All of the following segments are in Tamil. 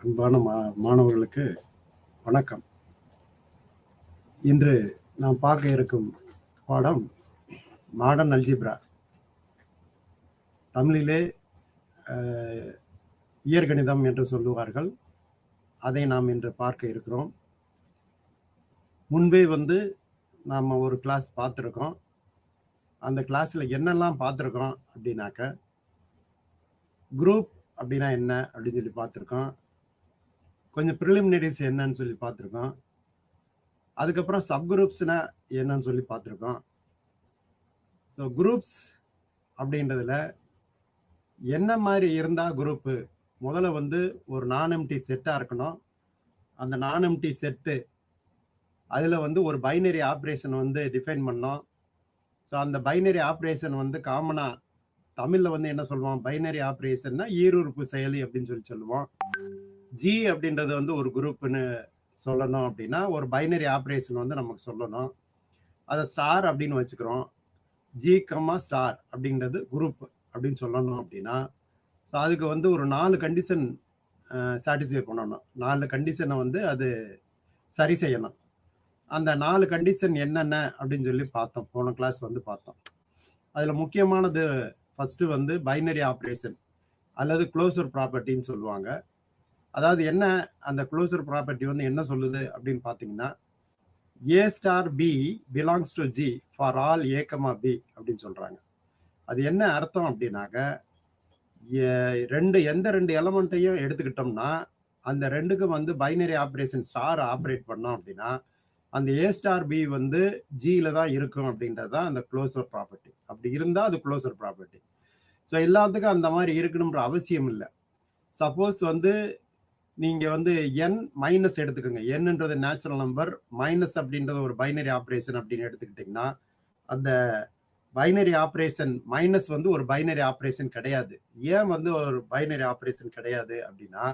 அன்பான மாணவர்களுக்கு வணக்கம். இன்று நாம் பார்க்க இருக்கும் பாடம் மாடர்ன் அல்ஜிப்ரா. தமிழிலே இயற்கணிதம் என்று சொல்லுவார்கள். அதை நாம் இன்று பார்க்க இருக்கிறோம். முன்பே நாம் ஒரு கிளாஸ் பார்த்துருக்கோம். அந்த கிளாஸில் என்னெல்லாம் பார்த்துருக்கோம் அப்படின்னாக்க, குரூப் அப்படின்னா என்ன அப்படின்னு சொல்லி பார்த்துருக்கோம். கொஞ்சம் ப்ரிலிமினரிஸ் என்னன்னு சொல்லி பார்த்துருக்கோம். அதுக்கப்புறம் சப்குரூப்ஸ்னா என்னன்னு சொல்லி பார்த்துருக்கோம். ஸோ குரூப்ஸ் அப்படின்றதுல என்ன மாதிரி இருந்தால் குரூப்பு, முதல்ல ஒரு நான் எம்டி செட்டாக இருக்கணும். அந்த நான் எம்டி செட்டு அதில் ஒரு பைனரி ஆப்ரேஷன் டிஃபைன் பண்ணோம். ஸோ அந்த பைனரி ஆப்ரேஷன் காமனாக தமிழில் என்ன சொல்லுவோம், பைனரி ஆப்ரேஷன்னா ஈருறுப்பு செயலி அப்படின்னு சொல்லுவோம். ஜி அப்படின்றது ஒரு குரூப்புன்னு சொல்லணும் அப்படின்னா ஒரு பைனரி ஆப்ரேஷன் நமக்கு சொல்லணும். அதை ஸ்டார் அப்படின்னு வச்சுக்கிறோம். ஜி கம்மா ஸ்டார் அப்படின்றது குரூப் அப்படின்னு சொல்லணும் அப்படின்னா, ஸோ அதுக்கு ஒரு 4 கண்டிஷன் சாட்டிஸ்ஃபை பண்ணணும். 4 கண்டிஷனை அது சரி செய்யணும். அந்த 4 கண்டிஷன் என்னென்ன அப்படின்னு சொல்லி பார்த்தோம். போன கிளாஸ் பார்த்தோம். அதில் முக்கியமானது ஃபர்ஸ்ட் பைனரி ஆப்ரேஷன் அல்லது க்ளோசர் ப்ராப்பர்ட்டின்னு சொல்லுவாங்க. அதாவது என்ன, அந்த க்ளோசர் ப்ராப்பர்ட்டி என்ன சொல்லுது அப்படின்னு பார்த்தீங்கன்னா, a star b belongs to G for all a comma b அப்படின்னு சொல்றாங்க. அது என்ன அர்த்தம் அப்படின்னாக்க, எந்த 2 எலமெண்ட்டையும் எடுத்துக்கிட்டோம்னா அந்த 2க்கும் பைனரி ஆப்ரேஷன் ஸ்டார் ஆப்ரேட் பண்ணோம் அப்படின்னா அந்த ஏ ஸ்டார் பி ஜியில தான் இருக்கும் அப்படின்றது தான் அந்த க்ளோசர் ப்ராப்பர்ட்டி. அப்படி இருந்தால் அது க்ளோசர் ப்ராப்பர்ட்டி. ஸோ எல்லாத்துக்கும் அந்த மாதிரி இருக்கணும்ன்ற அவசியம் இல்லை. சப்போஸ் நீங்க என் மைனஸ் எடுத்துக்கோங்க. என்னன்றது நேச்சுரல் நம்பர், மைனஸ் அப்படின்றது ஒரு பைனரி ஆப்ரேஷன் அப்படின்னு எடுத்துக்கிட்டீங்கன்னா, அந்த பைனரி ஆப்ரேஷன் மைனஸ் ஒரு பைனரி ஆப்ரேஷன் கிடையாது. ஏன் ஒரு பைனரி ஆப்ரேஷன் கிடையாது அப்படின்னா,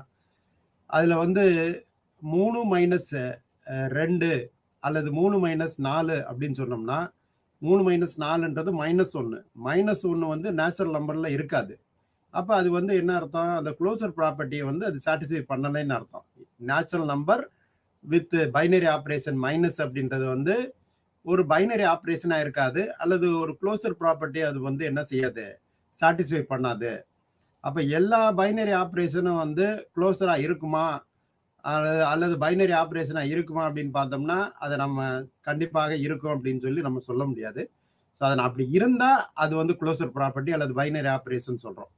அதுல 3 மைனஸ் 2 அல்லது 3 மைனஸ் 4 அப்படின்னு சொன்னோம்னா, 3 மைனஸ் 4ன்றது -1. -1 நேச்சுரல் நம்பர்ல இருக்காது. அப்போ அது என்ன அர்த்தம், அந்த க்ளோசர் ப்ராப்பர்ட்டியை அது சாட்டிஸ்ஃபை பண்ணலைன்னு அர்த்தம். Natural number with binary operation minus அப்படின்றது ஒரு பைனரி ஆப்ரேஷனாக இருக்காது, அல்லது ஒரு க்ளோசர் ப்ராப்பர்ட்டி அது என்ன செய்யாது, சாட்டிஸ்ஃபை பண்ணாது. அப்போ எல்லா பைனரி ஆப்ரேஷனும் க்ளோசராக இருக்குமா அல்லது பைனரி ஆப்ரேஷனாக இருக்குமா அப்படின்னு பார்த்தோம்னா, அதை நம்ம கண்டிப்பாக இருக்கும் அப்படின்னு சொல்லி நம்ம சொல்ல முடியாது. ஸோ அதை அப்படி இருந்தால் அது க்ளோசர் ப்ராப்பர்ட்டி அல்லது பைனரி ஆப்ரேஷன் சொல்கிறோம்.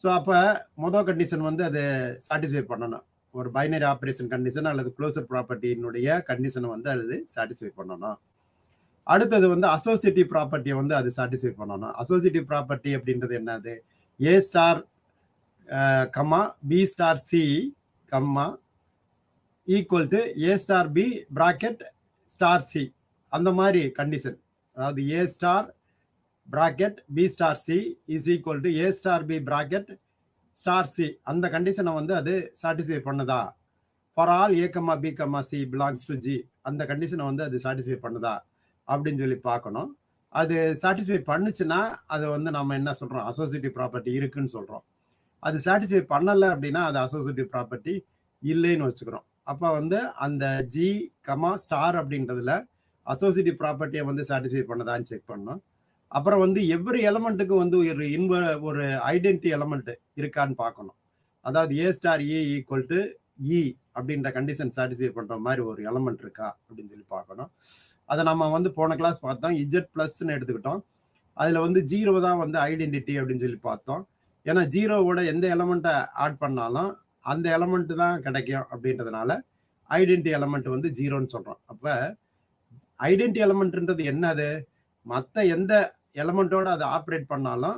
ஸோ அப்போ மொதல் கண்டிஷன் அதை சாட்டிஸ்ஃபை பண்ணணும். ஒரு பைனரி ஆப்ரேஷன் கண்டிஷன் அல்லது க்ளோசர் ப்ராப்பர்ட்டியினுடைய கண்டிஷனை அது சாட்டிஸ்ஃபை பண்ணணும். அடுத்தது அசோசியேட்டிவ் ப்ராப்பர்ட்டியை அது சாட்டிஸ்ஃபை பண்ணணும். அசோசியேட்டிவ் ப்ராப்பர்ட்டி அப்படின்றது என்னது, a star comma b star c comma equal to a star b bracket star c, அந்த மாதிரி கண்டிஷன். அதாவது a star bracket b star c is equal to a star b bracket star c, அந்த கண்டிஷனை அது சாட்டிஸ்ஃபை பண்ணுதா, for all a comma b comma c belongs to g, அந்த கண்டிஷனை அது சாட்டிஸ்ஃபை பண்ணுதா அப்படின்னு சொல்லி பார்க்கணும். அது சாட்டிஸ்ஃபை பண்ணுச்சுன்னா அது நம்ம என்ன சொல்றோம், அசோசியேட்டிவ் ப்ராப்பர்ட்டி இருக்குன்னு சொல்றோம். அது சாட்டிஸ்ஃபை பண்ணலை அப்படின்னா அது அசோசியேட்டிவ் ப்ராப்பர்ட்டி இல்லைன்னு வச்சுக்கிறோம். அப்போ அந்த ஜி கமா ஸ்டார் அப்படின்றதுல அசோசியேட்டிவ் ப்ராப்பர்ட்டியை சாட்டிஸ்ஃபை பண்ணதான்னு செக் பண்ணணும். அப்புறம் எவ்ரி எலமெண்ட்டுக்கு ஒரு ஐடென்டி எலமெண்ட் இருக்கான்னு பார்க்கணும். அதாவது a star A equal to இ அப்படின்ற கண்டிஷன் சாட்டிஸ்ஃபை பண்ற மாதிரி ஒரு எலமெண்ட் இருக்கா அப்படின்னு சொல்லி பார்க்கணும். அதை நம்ம போன கிளாஸ் பார்த்தோம். இஜெட் பிளஸ்ன்னு எடுத்துக்கிட்டோம். அதுல 0 தான் ஐடென்டிட்டி அப்படின்னு சொல்லி பார்த்தோம். ஏன்னா 0வோட எந்த எலமெண்ட்டை ஆட் பண்ணாலும் அந்த எலமெண்ட் தான் கிடைக்கும் அப்படின்றதுனால ஐடென்டி எலமெண்ட் 0ன்னு சொல்றோம். அப்ப ஐடென்டி எலமெண்ட்ன்றது என்னது, மற்ற எந்த எலமெண்டோட அதை ஆப்ரேட் பண்ணாலும்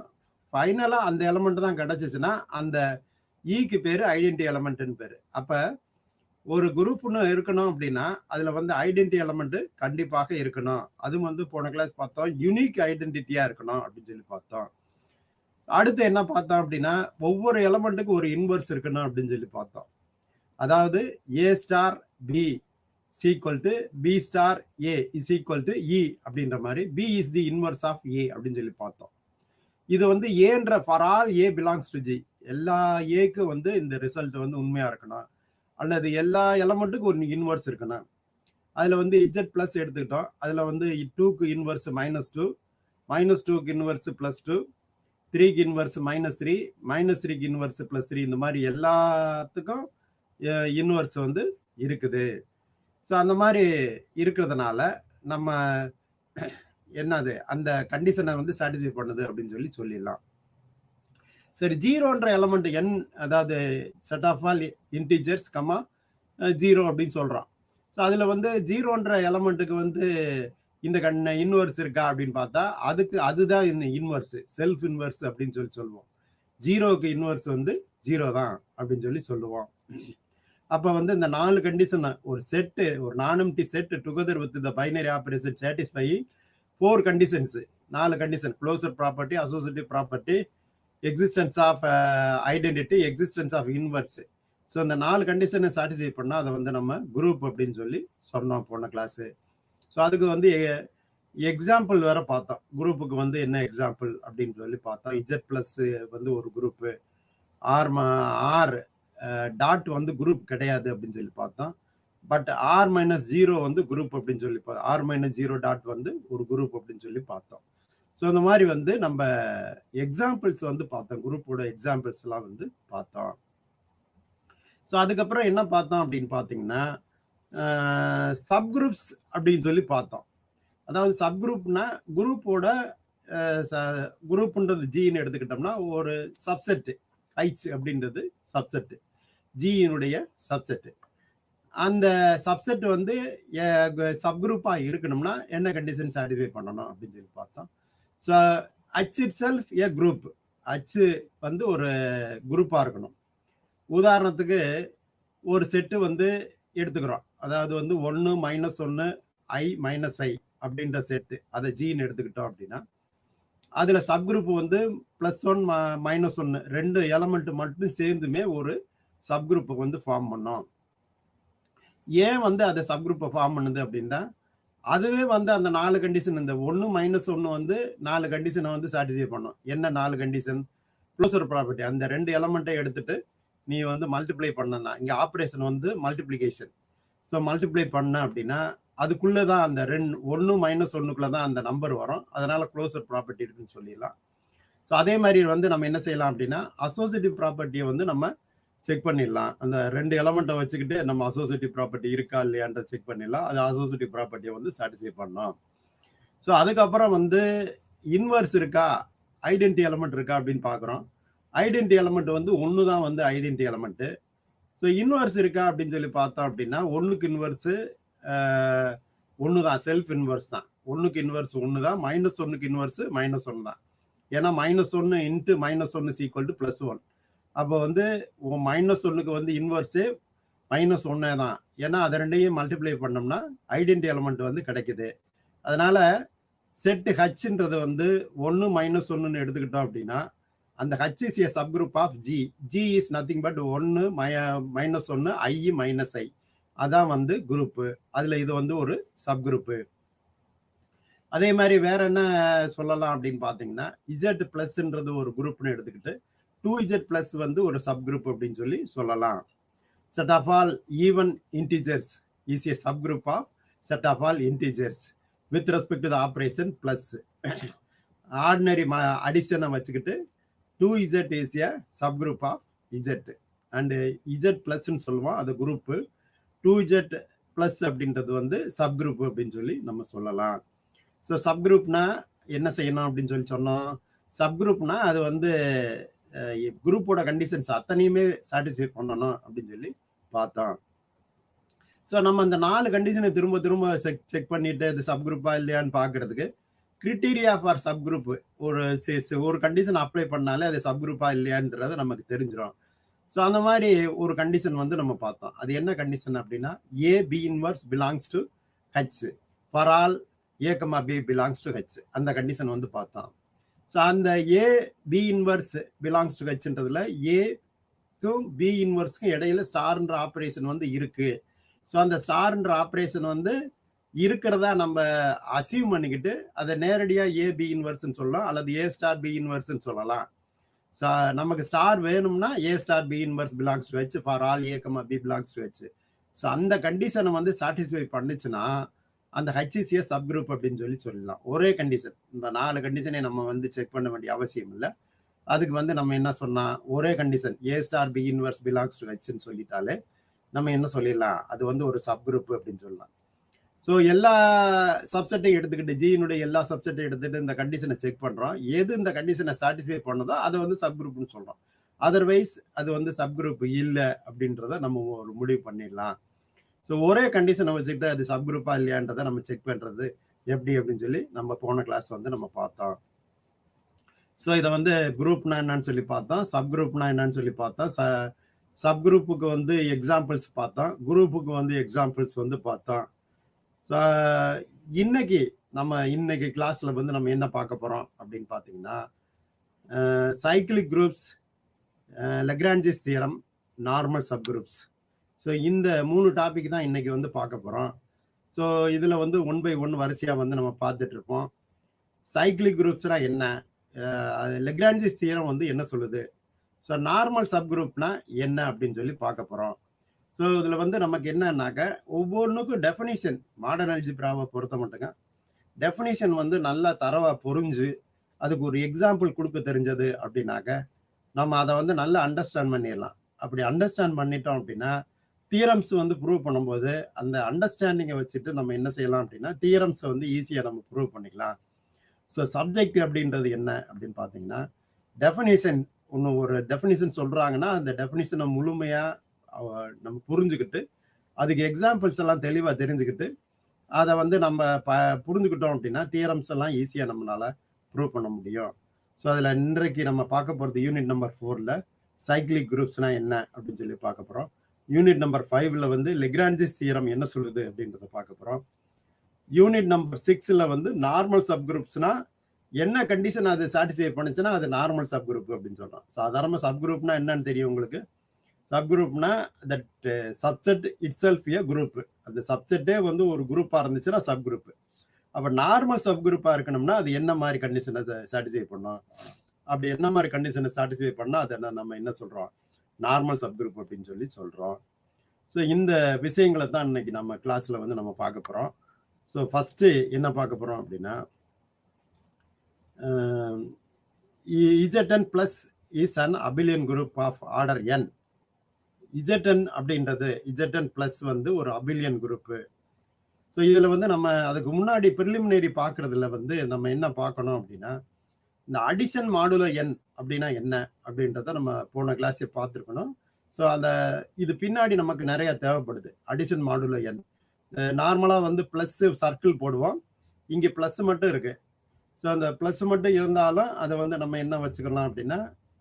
ஃபைனலா அந்த எலமெண்ட் தான் கிடைச்சிச்சுன்னா அந்த ஈக்கு பேரு ஐடென்டி எலமெண்ட்னு பேரு. அப்ப ஒரு குரூப்னு இருக்கணும் அப்படின்னா அதுல ஐடென்டி எலமெண்ட் கண்டிப்பாக இருக்கணும். அது போன கிளாஸ் பார்த்தோம், யூனிக் ஐடென்டிட்டியா இருக்கணும் அப்படின்னு சொல்லி பார்த்தோம். அடுத்து என்ன பார்த்தோம் அப்படின்னா, ஒவ்வொரு எலமெண்ட்டுக்கு ஒரு இன்வர்ஸ் இருக்கணும் அப்படின்னு சொல்லி பார்த்தோம். அதாவது a star b equal to b star a is equal to e அப்படின்ற மாதிரி b is the inverse of a அப்படின்னு சொல்லி பார்த்தோம். இது ஏன்ற for all a belongs to g, எல்லா ஏக்கு வந்து இந்த ரிசல்ட் வந்து உண்மையா இருக்கணும், அல்லது எல்லா எலமெண்ட்டுக்கும் ஒரு இன்வர்ஸ் இருக்கணும். அதுல வந்து இஜெட் பிளஸ் எடுத்துக்கிட்டோம், அதுல வந்து 2க்கு இன்வர்ஸ் -2, -2க்கு இன்வர்ஸ் +2, 3க்கு இன்வர்ஸ் -3, -3க்கு இன்வர்ஸ் +3, இந்த மாதிரி எல்லாத்துக்கும் இன்வர்ஸ் வந்து இருக்குது. ஸோ அந்த மாதிரி இருக்கிறதுனால நம்ம என்னது அந்த கண்டிஷனை வந்து சாட்டிஸ்ஃபை பண்ணுது அப்படின்னு சொல்லிடலாம். சரி, ஜீரோன்ற எலமெண்ட் என், அதாவது set of all integers comma 0 அப்படின்னு சொல்றோம். ஸோ அதுல வந்து ஜீரோன்ற எலமெண்ட்டுக்கு வந்து இந்த இன்வர்ஸ் இருக்கா அப்படின்னு பார்த்தா அதுதான் இன்வர்ஸ், செல்ஃப் இன்வர்ஸ் அப்படின்னு சொல்லுவோம். ஜீரோக்கு இன்வர்ஸ் வந்து 0 தான் அப்படின்னு சொல்லுவோம். அப்ப வந்து இந்த 4 கண்டிஷன், ஒரு செட்டு, ஒரு non empty set together with the binary operation satisfying 4 conditions, 4 condition, closure property, associative property, existence of identity, existence of inverse. So இந்த 4 கண்டிஷனை சாட்டிஸ்ஃபை பண்ணா அதை வந்து நம்ம குரூப் அப்படின்னு சொன்னோம் போன கிளாஸ். ஸோ அதுக்கு வந்து எக்ஸாம்பிள் வேற பார்த்தோம். குரூப்புக்கு வந்து என்ன எக்ஸாம்பிள் அப்படின்னு பார்த்தோம். இஜெட் பிளஸ் வந்து ஒரு குரூப்பு, ஆர் டாட் வந்து குரூப் கிடையாது அப்படின்னு பார்த்தோம். பட் R-0 வந்து குரூப் அப்படின்னு பார்த்தோம். R-0 டாட் வந்து ஒரு குரூப் அப்படின்னு பார்த்தோம். ஸோ இந்த மாதிரி வந்து நம்ம எக்ஸாம்பிள்ஸ் வந்து பார்த்தோம், குரூப்போட எக்ஸாம்பிள்ஸ் எல்லாம் வந்து பார்த்தோம். ஸோ அதுக்கப்புறம் என்ன பார்த்தோம் அப்படின்னு பார்த்தீங்கன்னா சப்குரூப்ஸ் அப்படின்னு பார்த்தோம். அதாவது சப்குரூப்னா குரூப்போட குரூப்ன்றது ஜின்னு எடுத்துக்கிட்டோம்னா ஒரு சப்செட், ஹைச் அப்படின்றது சப்செட், ஜியினுடைய சப்செட். அந்த சப்செட் வந்து சப்குரூப்பா இருக்கணும்னா என்ன கண்டிஷன் சாட்டிஸ்ஃபை பண்ணணும் அப்படின்னு பார்த்தோம். So H it self a group, H வந்து ஒரு குரூப்பா இருக்கணும். உதாரணத்துக்கு ஒரு செட்டு வந்து எடுத்துக்கிறோம், அதாவது வந்து 1 -1 I -I அப்படின்ற செட்டு, அதை ஜின்னு எடுத்துக்கிட்டோம் அப்படின்னா அதுல சப்குரூப் வந்து +1 -1 2 எலமெண்ட் மட்டும் சேர்ந்துமே ஒரு சப்குரூப்பை வந்து ஃபார்ம் பண்ணோம். ஏன் வந்து அதை சப்குரூப்பை ஃபார்ம் பண்ணுது அப்படின்னா அதுவே வந்து அந்த 4 கண்டிஷன், இந்த 1 -1 வந்து 4 கண்டிஷனை வந்து சாட்டிஸ்ஃபை பண்ணும். என்ன 4 கண்டிஷன்? க்ளோசர் ப்ராப்பர்ட்டி, அந்த 2 எலமெண்ட்டை எடுத்துட்டு நீ வந்து மல்டிப்ளை பண்ணனா, இங்க ஆப்ரேஷன் வந்து மல்டிப்ளிகேஷன். ஸோ மல்டிப்ளை பண்ண அப்படின்னா அதுக்குள்ளதான் அந்த 1 -1க்குள்ளதான் அந்த நம்பர் வரும். அதனால க்ளோசர் ப்ராப்பர்ட்டி இருக்குன்னு சொல்லிடலாம். ஸோ அதே மாதிரி வந்து நம்ம என்ன செய்யலாம் அப்படின்னா அசோசியேட்டிவ் ப்ராப்பர்ட்டியை வந்து நம்ம செக் பண்ணிடலாம். அந்த 2 எலமெண்ட்டை வச்சுக்கிட்டு நம்ம அசோசியேட்டிவ் ப்ராப்பர்ட்டி இருக்கா இல்லையான்ற செக் பண்ணிடலாம். அது அசோசியேட்டிவ் ப்ராப்பர்ட்டியை வந்து சாட்டிஸ்ஃபை பண்ணோம். ஸோ அதுக்கப்புறம் வந்து இன்வர்ஸ் இருக்கா, ஐடென்டி எலமெண்ட் இருக்கா அப்படின்னு பார்க்குறோம். ஐடென்டி எலமெண்ட் வந்து 1 தான் வந்து ஐடென்டி எலமெண்ட். ஸோ இன்வர்ஸ் இருக்கா அப்படின்னு பார்த்தோம் அப்படின்னா 1க்கு இன்வர்ஸ் 1 தான், செல்ஃப் இன்வர்ஸ் தான். 1க்கு இன்வர்ஸ் 1 தான், -1க்கு இன்வர்ஸ் -1 தான். ஏன்னா -1 இன்ட்டு -1 ஈக்குவல் டு +1. அப்போ வந்து -1க்கு வந்து இன்வர்ஸு -1 தான். ஏன்னா அதை ரெண்டையும் மல்டிப்ளை பண்ணோம்னா ஐடென்டி எலமெண்ட் வந்து கிடைக்குது. அதனால செட் ஹச்ன்றது வந்து 1 -1ன்னு எடுத்துக்கிட்டோம் அப்படின்னா அந்த H is a subgroup of G. G is nothing but 1 -1 I -I, அதான் வந்து குரூப்பு. அதுல இது வந்து ஒரு சப்குரூப்பு. அதே மாதிரி வேற என்ன சொல்லலாம் அப்படின்னு பாத்தீங்கன்னா இஜெட் பிளஸ்ன்றது ஒரு குரூப்னு எடுத்துக்கிட்டு 2Z பிளஸ் வந்து ஒரு சப்குரூப் அப்படின்னு சொல்லலாம். Set of all even integers is a subgroup of set of all integers with respect to the operation plus. Ordinary அடிஷனை வச்சுக்கிட்டு 2Z is a subgroup of Z and Z பிளஸ்ன்னு சொல்லுவோம், அது குரூப்பு. 2Z பிளஸ் அப்படின்றது வந்து சப்குரூப் அப்படின்னு நம்ம சொல்லலாம். ஸோ சப்குரூப்னா என்ன செய்யணும் அப்படின்னு சொன்னோம். சப்குரூப்னா அது வந்து குரூப்போட கண்டிஷன்ஸ் அத்தனையுமே சாட்டிஸ்ஃபை பண்ணணும் அப்படின்னு பார்த்தோம். ஸோ நம்ம அந்த 4 கண்டிஷனை திரும்ப செக் பண்ணிட்டு அது சப்குரூப்பா இல்லையான்னு பார்க்கறதுக்கு கிரிட்டீரியா ஃபார் சப்குரூப் ஒரு கண்டிஷன் அப்ளை பண்ணாலே அது சப்குரூப்பா இல்லையான்றது நமக்கு தெரிஞ்சிடும். ஸோ அந்த மாதிரி ஒரு கண்டிஷன் வந்து நம்ம பார்த்தோம். அது என்ன கண்டிஷன் அப்படின்னா A B inverse belongs to H for all A, B belongs to H, அந்த கண்டிஷன் வந்து பார்த்தோம். ஸோ அந்த A B inverse belongs to Hன்றதுல ஏக்கும் B இன்வர்ஸ்க்கும் இடையில ஸ்டார்ன்ற ஆப்ரேஷன் வந்து இருக்கு. ஸோ அந்த ஸ்டார்ன்ற ஆப்ரேஷன் வந்து இருக்கிறதா நம்ம அசீவ் பண்ணிக்கிட்டு அதை நேரடியா A B இன்வர்ஸ்ன்னு சொல்லலாம், அல்லது A ஸ்டார் B இன்வர்ஸ்ன்னு சொல்லலாம். நமக்கு ஸ்டார் வேணும்னா a star b inverse belongs to H for all a comma b belongs to H. So அந்த கண்டிஷனை வந்து சாட்டிஸ்ஃபை பண்ணுச்சுன்னா அந்த ஹெச்சிசிஏ சப் குரூப் அப்படின்னு சொல்லலாம். ஒரே கண்டிஷன், இந்த 4 கண்டிஷனை நம்ம வந்து செக் பண்ண வேண்டிய அவசியம் இல்லை. அதுக்கு வந்து நம்ம என்ன சொன்னா, ஒரே condition a star b inverse belongs to ஹெச்ன்னு சொல்லிட்டாலே நம்ம என்ன சொல்லிடலாம், அது வந்து ஒரு சப் குரூப் அப்படின்னு சொல்லலாம். ஸோ எல்லா சப்செட்டையும் எடுத்துக்கிட்டு ஜியினுடைய எல்லா சப்செட்டையும் எடுத்துட்டு இந்த கண்டிஷனை செக் பண்றோம். எது இந்த கண்டிஷனை சாட்டிஸ்ஃபை பண்ணதோ அதை வந்து சப் குரூப்னு சொல்றோம். அதர்வைஸ் அது வந்து சப் குரூப் இல்லை அப்படின்றத நம்ம ஒரு முடிவு பண்ணிடலாம். ஸோ ஒரே கண்டிஷனை வச்சுக்கிட்டு அது சப் குரூப்பா இல்லையான்றதை நம்ம செக் பண்றது எப்படி அப்படின்னு சொல்லி நம்ம போன கிளாஸ் வந்து நம்ம பார்த்தோம். ஸோ இதை வந்து குரூப்னா என்னன்னு சொல்லி பார்த்தோம், சப் குரூப்னா என்னன்னு சொல்லி பார்த்தோம், சப் குரூப்புக்கு வந்து எக்ஸாம்பிள்ஸ் பார்த்தோம், குரூப்புக்கு வந்து எக்ஸாம்பிள்ஸ் வந்து பார்த்தோம். ஸோ இன்னைக்கு கிளாஸ்ல வந்து நம்ம என்ன பார்க்க போறோம் அப்படின்னு பார்த்தீங்கன்னா, cyclic groups, Lagrange's theorem, normal sub groups. So இந்த 3 டாபிக் தான் இன்னைக்கு வந்து பார்க்க போறோம். ஸோ இதுல வந்து 1 by 1 வரிசையா வந்து நம்ம பார்த்துட்டு இருப்போம். சைக்கிளிக் குரூப்ஸ்னா என்ன, லெக்ரான்ஜிஸ் தியரம் வந்து என்ன சொல்லுது, ஸோ நார்மல் சப் குரூப்னா என்ன அப்படின்னு சொல்லி பார்க்க போறோம். ஸோ இதுல வந்து நமக்கு என்னன்னாக்க ஒவ்வொன்றுக்கும் டெஃபினிஷன், மாடர்ன் அல்ஜிப்ராவை பொறுத்த மட்டுங்க டெஃபினிஷன் வந்து நல்லா தரவா புரிஞ்சு அதுக்கு ஒரு எக்ஸாம்பிள் கொடுக்க தெரிஞ்சது அப்படின்னாக்க நம்ம அதை வந்து நல்லா அண்டர்ஸ்டாண்ட் பண்ணிடலாம். அப்படி அண்டர்ஸ்டாண்ட் பண்ணிட்டோம் அப்படின்னா தியரம்ஸ் வந்து ப்ரூவ் பண்ணும்போது அந்த அண்டர்ஸ்டாண்டிங்கை வச்சுட்டு நம்ம என்ன செய்யலாம் அப்படின்னா தியரம்ஸை வந்து ஈஸியாக நம்ம ப்ரூவ் பண்ணிக்கலாம். ஸோ சப்ஜெக்ட் அப்படின்றது என்ன அப்படின்னு பார்த்தீங்கன்னா, டெஃபினிஷன் ஒன்று, ஒரு டெஃபினிஷன் சொல்றாங்கன்னா அந்த டெஃபினிஷனை முழுமையாக நம்ம புரிஞ்சுக்கிட்டு அதுக்கு எக்ஸாம்பிள்ஸ் எல்லாம் தெளிவாக தெரிஞ்சுக்கிட்டு அதை வந்து நம்ம புரிஞ்சுக்கிட்டோம் அப்படின்னா தியரம்ஸ் எல்லாம் ஈஸியாக நம்மளால ப்ரூவ் பண்ண முடியும். ஸோ அதில் இன்றைக்கு நம்ம பார்க்க போகிறது யூனிட் நம்பர் 4ல் சைக்கிளிக் குரூப்ஸ்னா என்ன அப்படின்னு சொல்லி பார்க்க போகிறோம். யூனிட் நம்பர் 5ல் வந்து லெக்ரான்ஜிஸ் தியரம் என்ன சொல்லுது அப்படின்றத பார்க்க போகிறோம். யூனிட் நம்பர் 6ல் வந்து நார்மல் சப் குரூப்ஸ்னா என்ன கண்டிஷன் அது சாட்டிஸ்ஃபை பண்ணுச்சுன்னா அது நார்மல் சப் குரூப் அப்படின்னு சொல்றோம். சாதாரண சப் குரூப்னா என்னன்னு தெரியும் உங்களுக்கு. சப் குரூப்னா that subset itself a group, அந்த சப்செட்டே வந்து ஒரு குரூப்பா இருந்துச்சுன்னா சப் குரூப். அப்ப நார்மல் சப் குரூப்பா இருக்கணும்னா அது என்ன மாதிரி கண்டிஷனை சாட்டிஸ்ஃபை பண்ணும், அப்படி என்ன மாதிரி கண்டிஷனை சாட்டிஸ்ஃபை பண்ணா அதை நம்ம என்ன சொல்றோம், நார்மல் சப் குரூப் அப்படின்னு சொல்லி சொல்றோம். ஸோ இந்த விஷயங்களை தான் இன்னைக்கு நம்ம கிளாஸ்ல வந்து நம்ம பார்க்க போறோம். ஸோ ஃபர்ஸ்ட் என்ன பார்க்க போறோம் அப்படின்னா, Zn plus is an abelian group of order n. Zn அப்படின்றது Zn plus வந்து ஒரு abelian குரூப். ஸோ இதுல வந்து நம்ம அதுக்கு முன்னாடி ப்ரிலிமினரி பார்க்கறதுல வந்து நம்ம என்ன பார்க்கணும் அப்படின்னா, இந்த அடிஷன் மாடுலோ என் அப்படின்னா என்ன அப்படின்றத நம்ம போன கிளாஸே பார்த்துருக்கணும். ஸோ அந்த இது பின்னாடி நமக்கு நிறைய தேவைப்படுது. அடிஷன் மாடுலோ என் நார்மலாக வந்து ப்ளஸ் சர்க்கிள் போடுவோம், இங்கே ப்ளஸ் மட்டும் இருக்கு. ஸோ அந்த ப்ளஸ் மட்டும் இருந்தாலும் அதை வந்து நம்ம என்ன வச்சுக்கலாம் அப்படின்னா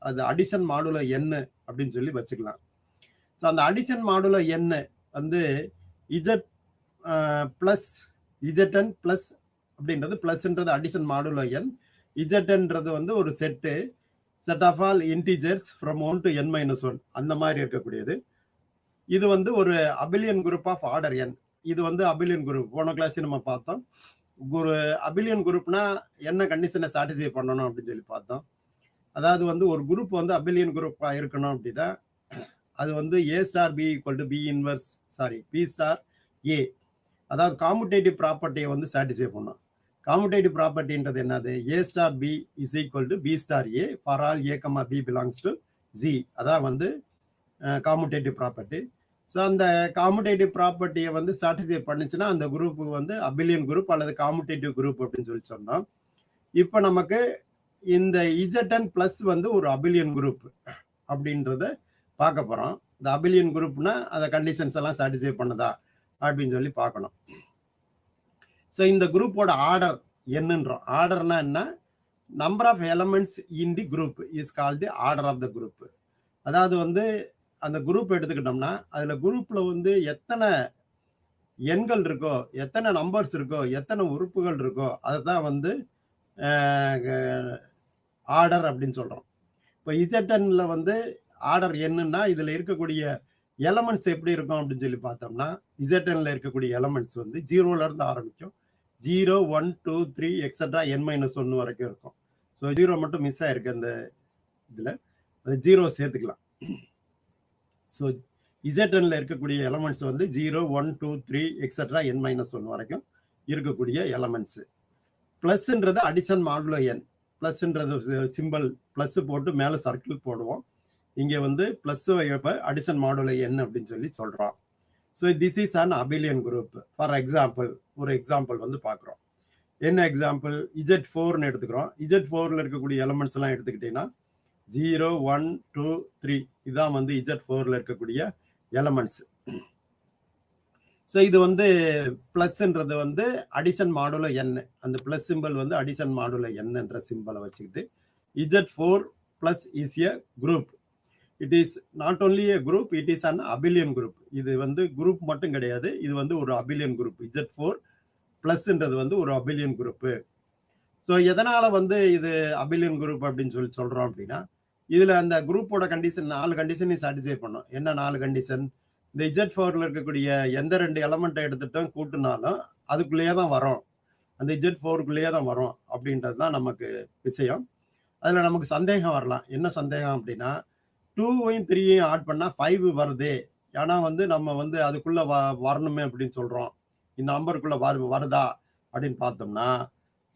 அது அடிஷன் மாடுலோ என் அப்படின்னு சொல்லி வச்சுக்கலாம். ஸோ அந்த அடிஷன் மாடுலோ என் வந்து இஜட் பிளஸ் இஜட்என் பிளஸ் அப்படின்றது பிளஸ்ன்றது அடிஷன் மாடுலோ என், இஜட்ன்றது வந்து ஒரு set of all integers from 1 to n-1 அந்த மாதிரி இருக்கக்கூடியது. இது வந்து ஒரு abelian group of order n. இது வந்து அபிலியன் குரூப் போன கிளாஸ் நம்ம பார்த்தோம். ஒரு அபிலியன் குரூப்னா என்ன கண்டிஷனை சாட்டிஸ்ஃபை பண்ணணும் அப்படின்னு சொல்லி பார்த்தோம். அதாவது வந்து ஒரு குரூப் வந்து அபிலியன் குரூப்பா இருக்கணும் அப்படின்னா அது வந்து a star b equal to b inverse b star a, அதாவது காமுடேட்டிவ் ப்ராப்பர்ட்டியை வந்து சாட்டிஸ்ஃபை பண்ணும். காமுடேட்டிவ் ப்ராப்பர்ட்டின்றது என்னது, a star b is equal to b star a for all a comma b belongs to G. அதான் வந்து காமுடேட்டிவ் ப்ராப்பர்ட்டி. ஸோ அந்த காமுடேட்டிவ் ப்ராப்பர்ட்டியை வந்து சாட்டிஸ்ஃபை பண்ணுச்சுன்னா அந்த குரூப்புக்கு வந்து அபிலியன் குரூப் அல்லது காமுடேட்டிவ் குரூப் அப்படின்னு சொல்லி சொன்னோம். இப்போ நமக்கு இந்த Zn பிளஸ் வந்து ஒரு அபிலியன் குரூப் அப்படின்றத பார்க்க போறோம். இந்த அபிலியன் குரூப்னா அந்த கண்டிஷன்ஸ் எல்லாம் சாட்டிஸ்ஃபை பண்ணுதா அப்படின்னு சொல்லி பார்க்கணும். ஸோ இந்த குரூப்போட ஆர்டர் என்னன்றோம். ஆர்டர்னா என்ன, number of elements in the group is called the order of the group. அதாவது வந்து அந்த குரூப் எடுத்துக்கிட்டோம்னா அதுல குரூப்ல வந்து எத்தனை எண்கள் இருக்கோ, எத்தனை நம்பர்ஸ் இருக்கோ, எத்தனை உறுப்புகள் இருக்கோ அதை தான் வந்து ஆர்டர் அப்படின்னு சொல்றோம். இப்போ Znல வந்து ஆர்டர் என்னன்னா இதுல இருக்கக்கூடிய எலமெண்ட்ஸ் எப்படி இருக்கும் அப்படின்னு சொல்லி பார்த்தோம்னா Znல இருக்கக்கூடிய எலமெண்ட்ஸ் வந்து 0ல இருந்து ஆரம்பிக்கும். 0, 1, 2, 3 எக்ஸெட்ரா n-1 வரைக்கும் இருக்கும். ஸோ 0 மட்டும் மிஸ் ஆயிருக்கு அந்த இதில் ஜீரோ சேர்த்துக்கலாம். ஸோ இசட்என்ல இருக்கக்கூடிய எலமெண்ட்ஸ் வந்து 0, 1, 2, 3 எக்ஸெட்ரா n-1 வரைக்கும் இருக்கக்கூடிய எலமெண்ட்ஸ். ப்ளஸ்ன்றது அடிஷன் மாடுலோ என். ப்ளஸ்ன்றது சிம்பிள் ப்ளஸ் போட்டு மேலே சர்க்கிள் போடுவோம். இங்கே வந்து ப்ளஸ் அடிஷன் மாடுலோ என் அப்படின்னு சொல்லி சொல்கிறோம். So this is an abelian group. For example ஒரு எக்ஸாம்பிள் வந்து பார்க்குறோம். என்ன எக்ஸாம்பிள்? Z4ன்னு எடுத்துக்கிறோம். Z4ல இருக்கக்கூடிய எலமெண்ட்ஸ் எல்லாம் எடுத்துக்கிட்டீங்கன்னா 0, 1, 2, 3 இதான் வந்து Z4ல இருக்கக்கூடிய எலமெண்ட்ஸ். ஸோ இது வந்து பிளஸ்ன்றது வந்து அடிஷன் மாடுலோ என். அந்த பிளஸ் சிம்பிள் வந்து அடிஷன் மாடுலோ என்ற சிம்பிளை வச்சுக்கிட்டு Z4 plus is a group. It is not only a group, it is an abelian group. இது வந்து குரூப் மட்டும் கிடையாது, இது வந்து ஒரு அபிலியன் குரூப். Z4 பிளஸ்ன்றது வந்து ஒரு அபிலியன் குரூப்பு. ஸோ எதனால வந்து இது அபிலியன் குரூப் அப்படின்னு சொல்லி சொல்றோம் அப்படின்னா, இதுல அந்த குரூப்போட கண்டிஷன் 4 கண்டிஷனையும் சாட்டிஸ்ஃபை பண்ணும். என்ன 4 கண்டிஷன்? இந்த Z4ல இருக்கக்கூடிய எந்த 2 எலமெண்ட்டை எடுத்துட்டும் கூட்டினாலும் அதுக்குள்ளேயே தான் வரும், அந்த Z4க்குள்ளேயே தான் வரும் அப்படின்றது தான் நமக்கு விஷயம். அதுல நமக்கு சந்தேகம் வரலாம். என்ன சந்தேகம் அப்படின்னா, 2வையும் 3யையும் ஆட் பண்ணா 5 வருது. ஏன்னா வந்து நம்ம வந்து அதுக்குள்ள வரணுமே அப்படின்னு சொல்றோம். இந்த நம்பருக்குள்ள வருதா அப்படின்னு பார்த்தோம்னா,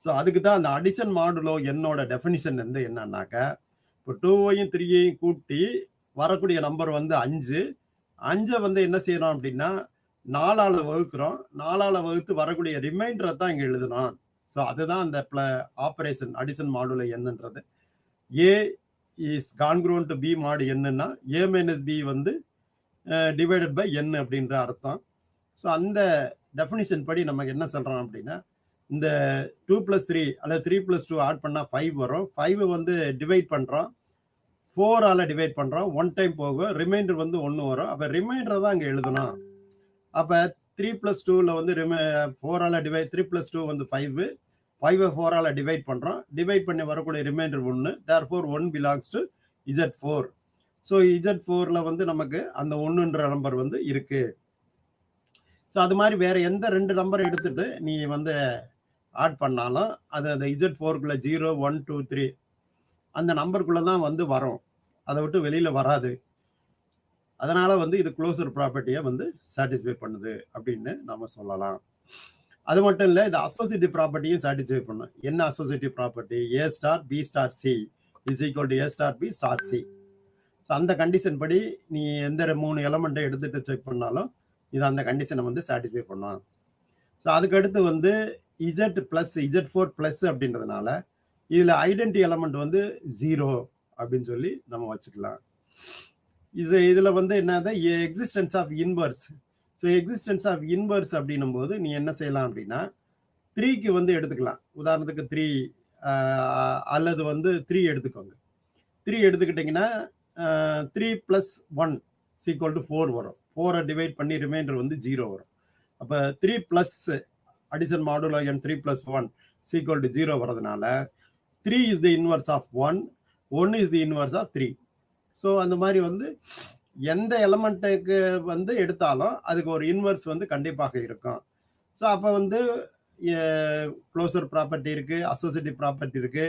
ஸோ அதுக்கு தான் அந்த அடிஷன் மாடுலோ என்னோட டெஃபினிஷன் வந்து என்னன்னாக்க, இப்போ 2வையும் 3யையும் கூட்டி வரக்கூடிய நம்பர் வந்து 5. 5 வந்து என்ன செய்யறோம் அப்படின்னா 4ஆல வகுக்கிறோம். 4ஆல வகுத்து வரக்கூடிய ரிமைண்டரை தான் இங்க எழுதணும். ஸோ அதுதான் அந்த ஆபரேஷன் அடிஷன் மாடுலோ என்னன்றது. ஏ இஸ் கான்க்ரூவன்ட் டு பி மாடு என்னன்னா A மைனஸ் பி வந்து டிவைடட் பை n அப்படின்ற அர்த்தம். ஸோ அந்த டெஃபினிஷன் படி நமக்கு என்ன சொல்றோம் அப்படின்னா, இந்த 2 + 3 அல்லது 3 + 2 ஆட் பண்ணா 5 வரும். 5 வந்து டிவைட் பண்றோம், 4ஆல டிவைட் பண்றோம், 1 டைம் போகும், ரிமைண்டர் வந்து 1 வரும். அப்ப ரிமைண்டரை தான் இங்க எழுதணும். அப்ப 3 + 2ல வந்து 4ஆல டிவைட் 3 + 2 வந்து 5. 5 4ஆல டிவைட் பண்றோம், டிவைட் பண்ணி வரக்கூடிய remainder 1. therefore 1 belongs to Z4. So Z4ல வந்து நமக்கு அந்த 1ன்ற நம்பர் வந்து இருக்கு. ஸோ அது மாதிரி வேற எந்த 2 நம்பர் எடுத்துட்டு நீ வந்து ஆட் பண்ணாலும் அது அந்த Z4க்குள்ள 0, 1, 2, 3 அந்த நம்பருக்குள்ள தான் வந்து வரும், அதை விட்டு வெளியில வராது. அதனால வந்து இது க்ளோசர் ப்ராப்பர்ட்டியை வந்து சாட்டிஸ்ஃபை பண்ணுது அப்படின்னு நம்ம சொல்லலாம். அது மட்டும் இல்லை, இது அசோசியேட்டிவ் ப்ராப்பர்ட்டியும் சாட்டிஸ்ஃபை பண்ணும். என்ன associative property? A star B star C is equal to A star B star C. So அந்த கண்டிஷன் படி நீ எந்த 3 எலமெண்ட்டை எடுத்துட்டு செக் பண்ணாலும் இது அந்த கண்டிஷனை வந்து சாட்டிஸ்ஃபை பண்ணும். ஸோ அதுக்கடுத்து வந்து Z4 பிளஸ் அப்படின்றதுனால இதுல ஐடென்டி எலமெண்ட் வந்து 0 அப்படின்னு சொல்லி நம்ம வச்சுக்கலாம். இதுல வந்து என்னது existence of inverse. So existence of inverse அப்படின்னும் போது நீ என்ன செய்யலாம் அப்படின்னா 3க்கு வந்து எடுத்துக்கலாம். உதாரணத்துக்கு 3 அல்லது வந்து 3 எடுத்துக்கோங்க. 3 எடுத்துக்கிட்டீங்கன்னா 3 + 1 = 4 வரும். 4 டிவைட் பண்ணி ரிமைண்டர் வந்து 0 வரும். அப்ப 3 பிளஸ் அடிஷன் மாடுலோ n 3 + 1 = 0 வரதுனால 3 is the inverse of 1, 1 is the inverse of 3. So அந்த மாதிரி வந்து எந்த எலமெண்ட்டுக்கு வந்து எடுத்தாலும் அதுக்கு ஒரு இன்வர்ஸ் வந்து கண்டிப்பாக இருக்கும். ஸோ அப்போ வந்து க்ளோசர் ப்ராப்பர்ட்டி இருக்கு, அசோசியேட்டிவ் ப்ராப்பர்ட்டி இருக்கு,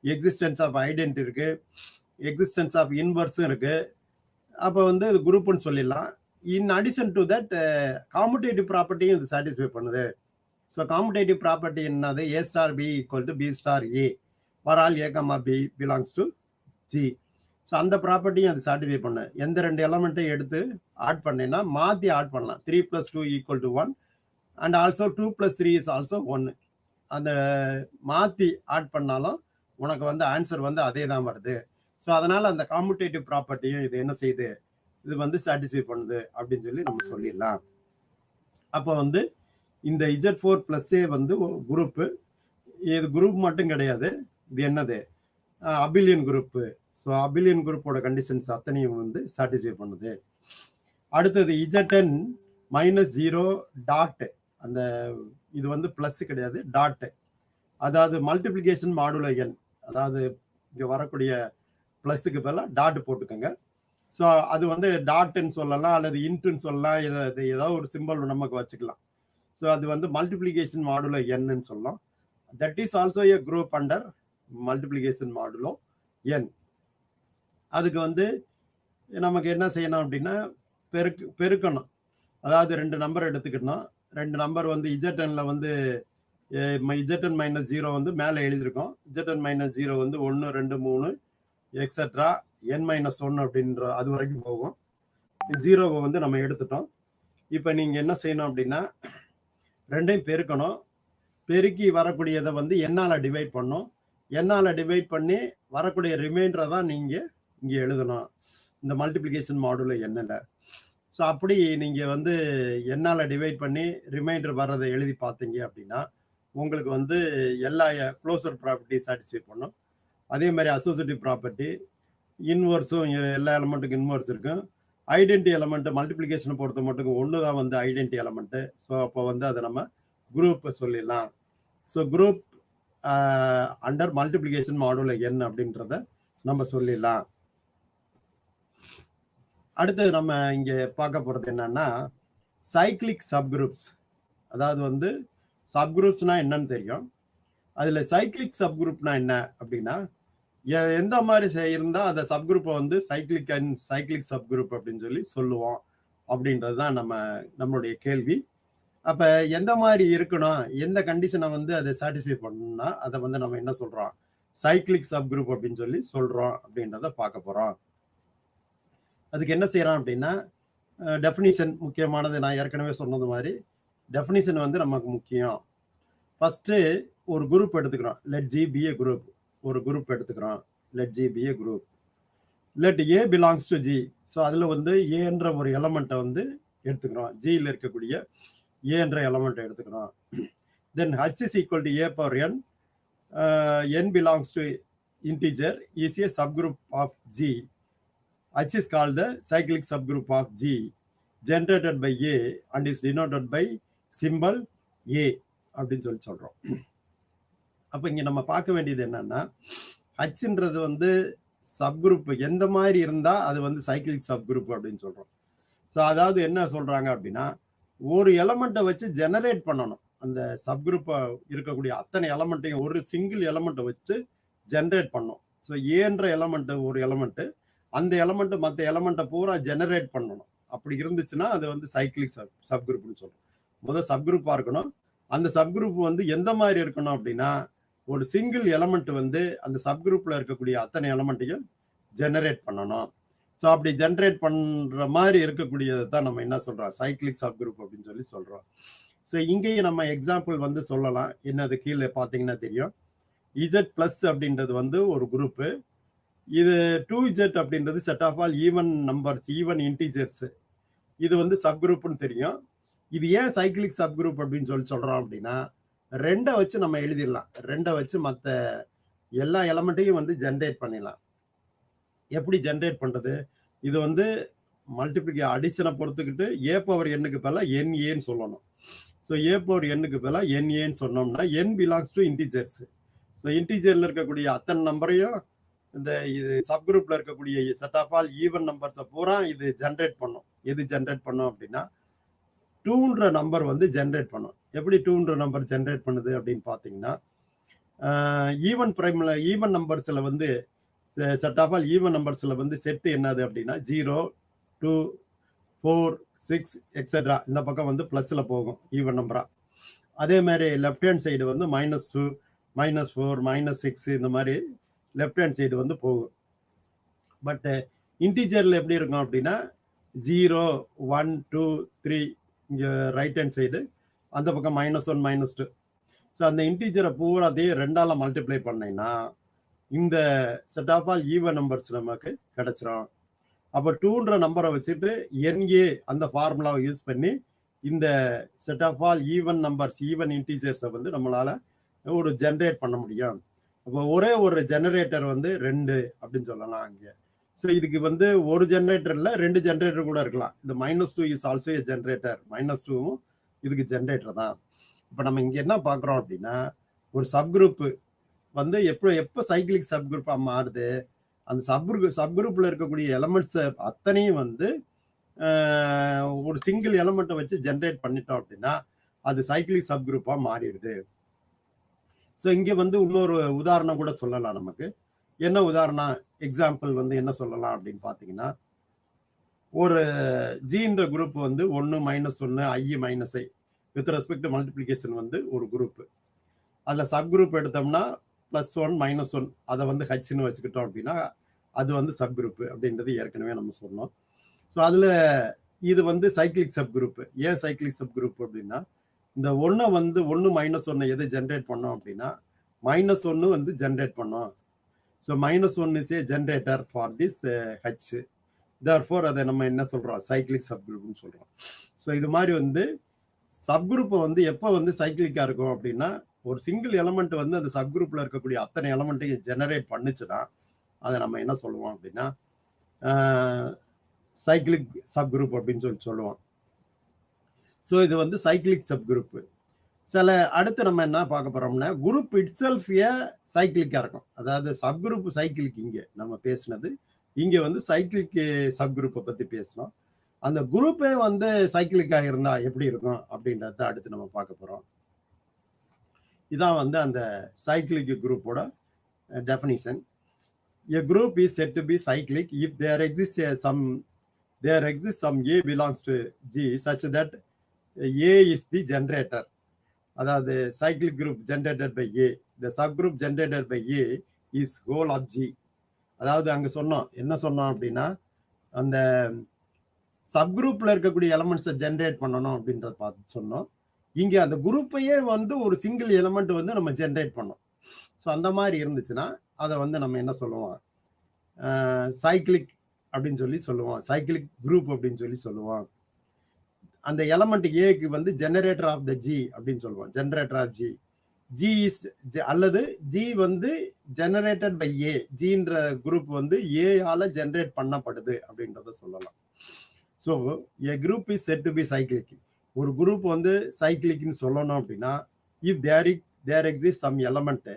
எக்ஸிஸ்டன்ஸ் ஆஃப் ஐடென்டி இருக்கு, எக்ஸிஸ்டன்ஸ் ஆஃப் இன்வர்ஸும் இருக்கு. அப்போ வந்து இது குரூப்னு சொல்லிடலாம். In addition to that commutative ப்ராப்பர்ட்டியும் இது சாட்டிஸ்ஃபை பண்ணுது. ஸோ காமுடேட்டிவ் ப்ராப்பர்ட்டி என்னது? A star B = B star A for all A, B belongs to G. So அந்த ப்ராப்பர்ட்டியும் அது சாட்டிஸ்ஃபை பண்ணு. எந்த 2 எலமெண்ட்டையும் எடுத்து ஆட் பண்ணேன்னா மாற்றி ஆட் பண்ணலாம். 3 + 2 = 1 அண்ட் ஆல்சோ 2 + 3 is also 1. அந்த மாற்றி ஆட் பண்ணாலும் உனக்கு வந்து ஆன்சர் வந்து அதே தான் வருது. ஸோ அதனால அந்த காமுடேட்டிவ் ப்ராப்பர்ட்டியும் இது என்ன செய்யுது? இது வந்து சாட்டிஸ்ஃபை பண்ணுது அப்படின்னு சொல்லி நம்ம சொல்லிடலாம். அப்போ வந்து இந்த Z4 + வந்து குரூப்பு. இது குரூப் மட்டும் கிடையாது, இது என்னது? Abelian group. ஸோ அபிலியன் குரூப்போட கண்டிஷன்ஸ் அத்தனையும் வந்து சாட்டிஸ்ஃபை பண்ணுது. அடுத்தது Zn -0 டாட். அந்த இது வந்து பிளஸ் கிடையாது, டாட். அதாவது மல்டிப்ளிகேஷன் மாடுலோ n. அதாவது இங்க வரக்கூடிய பிளஸுக்கு பதிலாக டாட் போட்டுக்கோங்க. ஸோ அது வந்து டாட்ன்னு சொல்லலாம் அல்லது இன்ட்டுன்னு சொல்லலாம், ஏதாவது ஒரு சிம்பிள் நமக்கு வச்சுக்கலாம். ஸோ அது வந்து மல்டிப்ளிகேஷன் மாடுலோ என்னன்னு சொல்லலாம். That is also a group under multiplication modulo n. அதுக்கு வந்து நமக்கு என்ன செய்யணும் அப்படின்னா பெருக்கணும். அதாவது 2 நம்பர் எடுத்துக்கணும். 2 நம்பர் வந்து ZNல வந்து ZN மைனஸ் 0 வந்து மேலே எழுதியிருக்கோம். ZN மைனஸ் 0 வந்து 1 2 3 எக்ஸெட்ரா n-1 அப்படின்ற அது வரைக்கும் போகும். 0வை வந்து நம்ம எடுத்துட்டோம். இப்போ நீங்க என்ன செய்யணும் அப்படின்னா 2ஐயும் பெருக்கணும். பெருக்கி வரக்கூடியதை வந்து என்னால டிவைட் பண்ணும். என்னால டிவைட் பண்ணி வரக்கூடிய ரிமைண்டரை தான் நீங்க இங்க எழுதணும் இந்த மல்டிப்ளிகேஷன் மாடுல என்னல. ஸோ அப்படி நீங்க வந்து என்னால டிவைட் பண்ணி ரிமைண்டர் வர்றதை எழுதி பார்த்தீங்க அப்படின்னா உங்களுக்கு வந்து எல்லா க்ளோசர் ப்ராப்பர்ட்டி சாட்டிஸ்ஃபை பண்ணும். அதே மாதிரி அசோசியேட்டிவ் ப்ராப்பர்ட்டி இன்வர்ஸும் எல்லா எலமெண்ட்டுக்கும் இன்வர்ஸ் இருக்கும். ஐடென்டி எலமெண்ட் மல்டிப்ளிகேஷனை பொறுத்த மட்டும் ஒன்று தான் வந்து ஐடென்டி எலமெண்ட்டு. ஸோ அப்போ வந்து அதை நம்ம குரூப் சொல்லிடலாம். So group under multiplication modulo n அப்படின்றத நம்ம சொல்லிடலாம். அடுத்து நம்ம இங்க பார்க்க போறது என்னன்னா சைக்ளிக் சப்குரூப்ஸ். அதாவது வந்து சப்குரூப்ஸ்னா என்னன்னு தெரியும். அதுல சைக்ளிக் சப்குரூப்னா என்ன அப்படின்னா எந்த மாதிரி இருந்தா அந்த சப்குரூப்பை வந்து சைக்ளிக் சப்குரூப் அப்படின்னு சொல்லி சொல்லுவோம் அப்படின்றது தான் நம்மளுடைய கேள்வி. அப்ப எந்த மாதிரி இருக்கணும், எந்த கண்டிஷனை வந்து அதை சாட்டிஸ்ஃபை பண்ணணும்னா அதை வந்து நம்ம என்ன சொல்றோம், சைக்ளிக் சப்குரூப் அப்படின்னு சொல்லி சொல்றோம் அப்படின்றத பார்க்க போறோம். அதுக்கு என்ன செய்யறோம் அப்படின்னா டெஃபினிஷன் முக்கியமானது. நான் ஏற்கனவே சொன்னது மாதிரி டெஃபினிஷன் வந்து நமக்கு முக்கியம். ஃபர்ஸ்ட் ஒரு குரூப் எடுத்துக்கிறோம். Let G be a group. ஒரு குரூப் எடுத்துக்கிறோம். Let G be a group. Let a belongs to G. So அதுல வந்து ஏன்ற ஒரு எலமெண்ட்டை வந்து எடுத்துக்கிறோம். ஜியில் இருக்கக்கூடிய ஏன்ற எலமெண்ட்டை எடுத்துக்கிறோம். தென் h is equal to a power n. N belongs to integer is a subgroup of G. H is called the cyclic subgroup of G generated by A and is denoted by symbol A அப்படின்னு சொல்லி சொல்றோம். அப்ப இங்க நம்ம பார்க்க வேண்டியது என்னன்னா ஹச்ன்றது வந்து சப்குரூப் எந்த மாதிரி இருந்தா அது வந்து சைக்கிளிக் சப்குரூப் அப்படின்னு சொல்றோம். ஸோ அதாவது என்ன சொல்றாங்க அப்படின்னா ஒரு எலமெண்ட்டை வச்சு ஜெனரேட் பண்ணணும். அந்த சப்குரூப்பை இருக்கக்கூடிய அத்தனை எலமெண்ட்டையும் ஒரு சிங்கிள் எலமெண்ட்டை வச்சு ஜெனரேட் பண்ணும். ஸோ ஏன்ற எலமெண்ட் ஒரு எலமெண்ட், அந்த எலமெண்ட் மற்ற எலமெண்ட்டை பூரா ஜெனரேட் பண்ணணும். அப்படி இருந்துச்சுன்னா அது வந்து சைக்கிளிக் சப்குரூப்னு சொல்றோம். முதல் சப்குரூப்பா இருக்கணும். அந்த சப்குரூப் வந்து எந்த மாதிரி இருக்கணும் அப்படின்னா ஒரு சிங்கிள் எலமெண்ட் வந்து அந்த சப்குரூப்ல இருக்கக்கூடிய அத்தனை எலமெண்ட்டையும் ஜெனரேட் பண்ணணும். ஸோ அப்படி ஜென்ரேட் பண்ற மாதிரி இருக்கக்கூடியதை தான் நம்ம என்ன சொல்றோம், சைக்கிளிக் சப்குரூப் அப்படின்னு சொல்லி சொல்றோம். ஸோ இங்கேயும் நம்ம எக்ஸாம்பிள் வந்து சொல்லலாம். என்னது கீழே பார்த்தீங்கன்னா தெரியும். இஜெட் பிளஸ் அப்படின்றது வந்து ஒரு குரூப்பு. இது 2Z அப்படின்றது set of all even numbers, even integers. இது வந்து சப்குரூப்னு தெரியும். இது ஏன் சைக்கிளிக் சப்குரூப் அப்படின்னு சொல்லி சொல்றோம் அப்படின்னா 2 வச்சு நம்ம எழுதிடலாம். 2 வச்சு மற்ற எல்லா எலமெண்ட்டையும் வந்து ஜென்ரேட் பண்ணிடலாம். எப்படி ஜென்ரேட் பண்றது, இது வந்து அடிஷனை பொறுத்துக்கிட்டு ஏ பவர் எண்ணுக்கு பதிலாக NAன்னு சொல்லணும். ஸோ ஏ பவர் எண்ணுக்கு பதிலாக NAன்னு சொன்னோம்னா n belongs to integers. So இன்டிஜர்ல இருக்கக்கூடிய அத்தனை நம்பரையும் இந்த இது சப்குரூப்ல இருக்கக்கூடிய செட் ஆஃப் ஆல் ஈவன் நம்பர்ஸை பூரா இது ஜென்ரேட் பண்ணும். எது ஜென்ரேட் பண்ணும் அப்படின்னா 2ன்ற நம்பர் வந்து ஜென்ரேட் பண்ணும். எப்படி 2ன்ற நம்பர் ஜென்ரேட் பண்ணுது அப்படின்னு பார்த்தீங்கன்னா ஈவன் நம்பர்ஸ்ல வந்து செட் ஆஃப் ஆல் ஈவன் நம்பர்ஸ்ல வந்து செட் என்னது அப்படின்னா 0 2 4 6 எக்ஸெட்ரா. இந்த பக்கம் வந்து பிளஸ்ல போகும் ஈவன் நம்பரா. அதே மாதிரி லெஃப்ட் ஹேண்ட் சைடு வந்து -2 -4 -6 இந்த மாதிரி லெஃப்ட் ஹேண்ட் சைடு வந்து போகும். பட் இன்டிஜர்ல எப்படி இருக்கும் அப்படின்னா 0 1 2 3 இங்க ரைட் ஹேண்ட் சைடு, அந்த பக்கம் -1 -2. ஸோ அந்த இன்டிஜரை பூராத்தையும் 2ஆல மல்டிப்ளை பண்ணீங்கன்னா இந்த set of all even numbers நமக்கு கிடைச்சிரும். அப்போ 2ன்ற நம்பரை வச்சுட்டு NA அந்த ஃபார்முலாவை யூஸ் பண்ணி இந்த set of all even numbers, even இன்டிஜர்ஸை வந்து நம்மளால ஒரு ஜென்ரேட் பண்ண முடியும். அப்போ ஒரே ஒரு ஜெனரேட்டர் வந்து 2 அப்படின்னு சொல்லலாம் அங்கே. ஸோ இதுக்கு வந்து ஒரு ஜென்ரேட்டர் இல்லை, 2 ஜென்ரேட்டர் கூட இருக்கலாம். இந்த -2 இஸ் ஆல்சோ ஏ ஜென்ரேட்டர். -2வும் இதுக்கு ஜென்ரேட்டர் தான். இப்போ நம்ம இங்கே என்ன பார்க்குறோம் அப்படின்னா ஒரு சப்குரூப் வந்து எப்போ சைக்கிளிக் சப்குரூப்பா மாறுது, அந்த சப்குரூப்ல இருக்கக்கூடிய எலமெண்ட்ஸ் அத்தனையும் வந்து ஒரு சிங்கிள் எலமெண்ட்டை வச்சு ஜென்ரேட் பண்ணிட்டோம் அப்படின்னா அது சைக்கிளிக் சப்குரூப்பா மாறிடுது. ஸோ இங்கே வந்து இன்னொரு உதாரணம் கூட சொல்லலாம் நமக்கு. என்ன உதாரணம் எக்ஸாம்பிள் வந்து என்ன சொல்லலாம் அப்படின்னு பார்த்தீங்கன்னா, ஒரு ஜின்ற குரூப் வந்து 1 -1 I -I with respect to multiplication வந்து ஒரு குரூப். அதில் சப் குரூப் எடுத்தோம்னா +1 -1 அதை வந்து ஹச்னு வச்சுக்கிட்டோம் அப்படின்னா அது வந்து சப் குரூப் அப்படின்றது ஏற்கனவே நம்ம சொன்னோம். ஸோ அதில் இது வந்து சைக்கிளிக் சப் குரூப். ஏன் சைக்கிளிக் சப் குரூப் அப்படின்னா, இந்த 1 வந்து 1 -1 எதை ஜென்ரேட் பண்ணோம் அப்படின்னா -1 வந்து ஜென்ரேட் பண்ணோம். So -1 is A generator for this H. Therefore அதை நம்ம என்ன சொல்றோம், சைக்கிளிக் சப் குரூப்னு சொல்றோம். ஸோ இது மாதிரி வந்து சப் குரூப்பை வந்து எப்போ வந்து சைக்கிளிக்கா இருக்கும் அப்படின்னா, ஒரு சிங்கிள் எலமெண்ட் வந்து அந்த சப் குரூப்ல இருக்கக்கூடிய அத்தனை எலமெண்ட்டையும் ஜெனரேட் பண்ணுச்சுன்னா அதை நம்ம என்ன சொல்லுவோம் அப்படின்னா சைக்கிளிக் சப் குரூப் அப்படின்னு சொல்லுவோம். ஸோ இது வந்து சைக்கிளிக் சப் குரூப். சில அடுத்து நம்ம என்ன பார்க்க போறோம்னா, குரூப் இட் செல்ஃப் சைக்கிளிக்கா இருக்கும். அதாவது சப் குரூப் சைக்கிளிக் இங்கே நம்ம பேசினது, இங்க வந்து சைக்கிளிக் சப் குரூப்பை பத்தி பேசணும். அந்த குரூப்பே வந்து சைக்கிளிக்காக இருந்தா எப்படி இருக்கும் அப்படின்றத அடுத்து நம்ம பார்க்க போறோம். இதான் வந்து அந்த சைக்கிளிக் குரூப்போட definition. A group is said to be cyclic if there exists some A belongs to G such that A is the generator. அதாவது cyclic group generated by A, the subgroup generated by A is whole of G. அதாவது அங்க சொன்னோம், என்ன சொன்னோம் அப்படின்னா, அந்த சப்குரூப்ல இருக்கக்கூடிய எலமெண்ட்ஸை ஜென்ரேட் பண்ணணும் அப்படின்றத பார்த்து சொன்னோம். இங்க அந்த குரூப்பையே வந்து ஒரு சிங்கிள் எலமெண்ட் வந்து நம்ம ஜென்ரேட் பண்ணோம். ஸோ அந்த மாதிரி இருந்துச்சுன்னா அதை வந்து நம்ம என்ன சொல்லுவோம், சைக்கிளிக் அப்படின்னு சொல்லி சொல்லுவோம், சைக்கிளிக் குரூப் அப்படின்னு சொல்லி சொல்லுவோம். அந்த எலமெண்ட் ஏக்கு வந்து ஜெனரேட்டர் ஆஃப் த ஜி அப்படின்னு சொல்லுவோம், generator of G. G is அல்லது ஜி வந்து ஜெனரேட்டட் பை ஏ, ஜின்ற குரூப் வந்து ஏ ஆல ஜெனரேட் பண்ணப்படுது அப்படின்றத சொல்லலாம். So a group is said to be cyclic. ஒரு குரூப் வந்து சைக்கிளிக்னு சொல்லணும் அப்படின்னா, if there exist some element